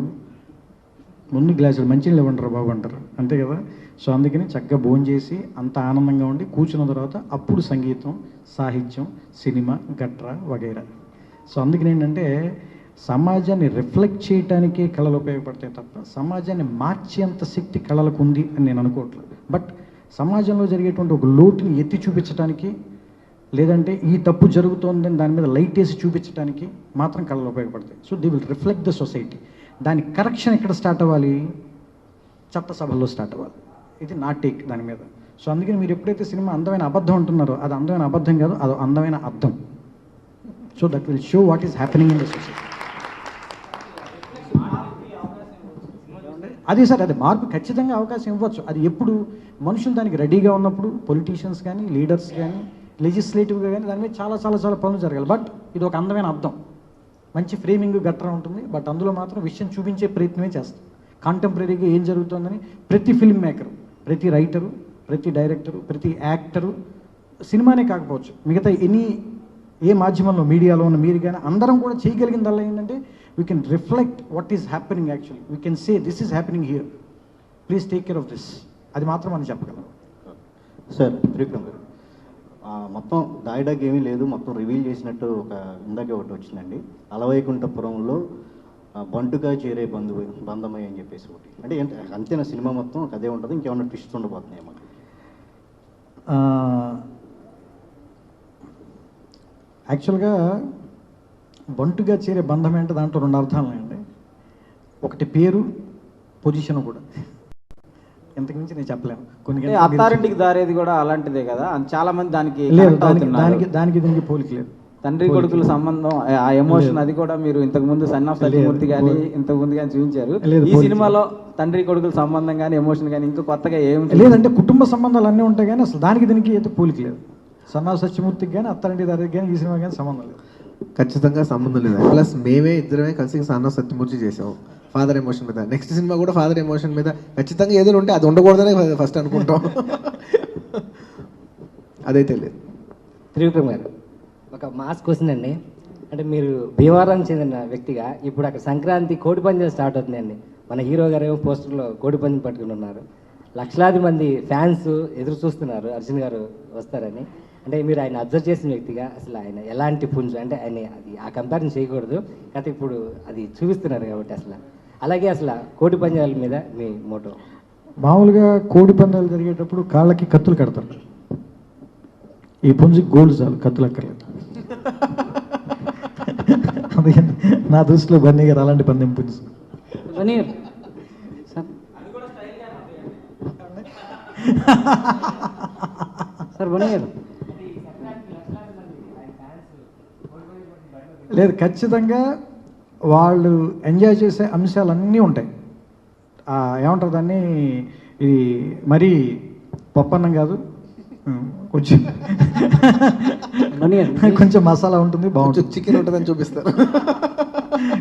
ముందు గ్లాసులు మంచినీళ్ళు ఇవ్వంటారు బాబు అంటారు, అంతే కదా. సో అందుకని చక్కగా భోజనం చేసి అంత ఆనందంగా ఉండి కూర్చున్న తర్వాత అప్పుడు సంగీతం, సాహిత్యం, సినిమా గట్రా వగైరా. సో అందుకని ఏంటంటే సమాజాన్ని రిఫ్లెక్ట్ చేయడానికే కళలు ఉపయోగపడతాయి తప్ప సమాజాన్ని మార్చేంత శక్తి కళలకు ఉంది అని నేను అనుకోవట్లేదు. బట్ సమాజంలో జరిగేటువంటి ఒక లోటుని ఎత్తి చూపించడానికి, లేదంటే ఈ తప్పు జరుగుతోందని దాని మీద లైట్ వేసి చూపించడానికి మాత్రం కళలు ఉపయోగపడతాయి. So they will reflect the society. దాని కరెక్షన్ ఎక్కడ స్టార్ట్ అవ్వాలి? చట్టసభల్లో స్టార్ట్ అవ్వాలి. ఇది నా టేక్ దాని మీద. సో అందుకని మీరు ఎప్పుడైతే సినిమా అందమైన అబద్ధం అంటున్నారో అది అందమైన అబద్ధం కాదు, అది అందమైన అర్థం. So that will show what is happening in the society. అది సార్, అది మార్పు ఖచ్చితంగా అవకాశం ఇవ్వచ్చు. అది ఎప్పుడు మనుషులు దానికి రెడీగా ఉన్నప్పుడు, పొలిటీషియన్స్ కానీ, లీడర్స్ కానీ, లెజిస్లేటివ్గా కానీ దాని మీద చాలా చాలా చాలా పనులు జరగాలి. బట్ ఇది ఒక అందమైన అర్థం, మంచి ఫ్రేమింగ్ గట్రా ఉంటుంది. బట్ అందులో మాత్రం విషయం చూపించే ప్రయత్నమే చేస్తాం. కాంటెంపరీగా ఏం జరుగుతుందని ప్రతి ఫిల్మ్ మేకరు, ప్రతి రైటరు, ప్రతి డైరెక్టరు, ప్రతి యాక్టరు, సినిమానే కాకపోవచ్చు మిగతా ఏ మాధ్యమంలో, మీడియాలో ఉన్న మీరు కానీ అందరం కూడా చేయగలిగిందల్లా ఏంటంటే we can reflect what is happening actually. We can say this is happening here, please take care of this. అది మాత్రం మనం చెప్పగలం. సార్ త్రివిక్రమ్ గారు, మొత్తం దాయిడాగ్ ఏమీ లేదు, మొత్తం రివీల్ చేసినట్టు ఇందాకే ఒకటి వచ్చిందండి. అలవైకుంఠపురంలో బంటుగా చేరే బంధమై అని చెప్పేసి ఒకటి. అంటే అంతేనా సినిమా మొత్తం అదే ఉంటుంది, ఇంకేమన్నా ట్విస్ట్ ఉండబోతున్నాయి మాకు? యాక్చువల్గా బంటుగా చేరే బంధం ఏంటో దాంట్లో 2 అర్థాలు ఉన్నాయండి. ఒకటి పేరు, పొజిషన్ కూడా. ఇంతకు మించి నేను చెప్పలేను. కొన్ని అత్తారింటికి దారేది కూడా అలాంటిదే కదా, చాలా మంది దానికి లేదు, దానికి దీనికి పోలిక లేదు. తండ్రి కొడుకుల సంబంధం, ఆ ఎమోషన్ అది కూడా మీరు ఇంతకు ముందు సన్ ఆఫ్ సత్యమూర్తి కానీ ఇంతకు ముందు కానీ చూపించారు. ఈ సినిమాలో తండ్రి కొడుకుల సంబంధం కానీ ఎమోషన్ కానీ ఇంకా కొత్తగా ఏమి లేదంటే కుటుంబ సంబంధాలు అన్నీ ఉంటాయి కానీ అసలు దానికి దీనికి అయితే పోలిక లేదు. సన్ ఆఫ్ సత్యమూర్తికి కానీ అత్తారింటికి దారేది కానీ ఈ సినిమా కానీ సంబంధం లేదు. ఖచ్చితంగా సంబంధం లేదు. ప్లస్ మేమే ఇద్దరమే కలిసి సన్ ఆఫ్ సత్యమూర్తి చేసాం ఫాదర్ ఎమోషన్ మీద. నెక్స్ట్ సినిమా కూడా ఫాదర్ ఎమోషన్ మీద ఖచ్చితంగా ఏదో ఉంటే అది ఉండకూడదనే ఫస్ట్ అనుకుంటాం. అదైతే లేదు. త్రివిక్రమ్ గారు, ఒక మాస్ క్వశ్చన్ అండి. అంటే మీరు భీమవరం చెందిన వ్యక్తిగా ఇప్పుడు అక్కడ సంక్రాంతి కోడిపందాలు స్టార్ట్ అవుతున్నాయండి. మన హీరో గారు ఏమో పోస్టర్లో కోడిపందెం పట్టుకుని ఉన్నారు. లక్షలాది మంది ఫ్యాన్స్ ఎదురు చూస్తున్నారు అర్జున్ గారు వస్తారని. అంటే మీరు ఆయన అబ్జర్వ్ చేసిన వ్యక్తిగా అసలు ఆయన ఎలాంటి పుంజు, అంటే ఆయన అది ఆ కంపారిజన్ చేయకూడదు కాకపోతే ఇప్పుడు అది చూపిస్తున్నారు కాబట్టి అసలు అలాగే అసలు కోడి పందాల మీద మీ మోటో? మామూలుగా కోడి పందాలు జరిగేటప్పుడు కాళ్ళకి కత్తులు కడతారు. ఈ పుంజుకి గోల్డ్ చాలు, కత్తులు అక్కర్లేదు. అందుకని నా దృష్టిలో బన్నీ గారు అలాంటి పందెం పుంజు. సార్ బన్నీ గారు లేదు, ఖచ్చితంగా వాళ్ళు ఎంజాయ్ చేసే అంశాలన్నీ ఉంటాయి. ఏమంటారు దాన్ని, ఇది మరీ పప్పన్నం కాదు, కొంచెం కొంచెం మసాలా ఉంటుంది, బాగుంటుంది, చికెన్ ఉంటుందని చూపిస్తారు.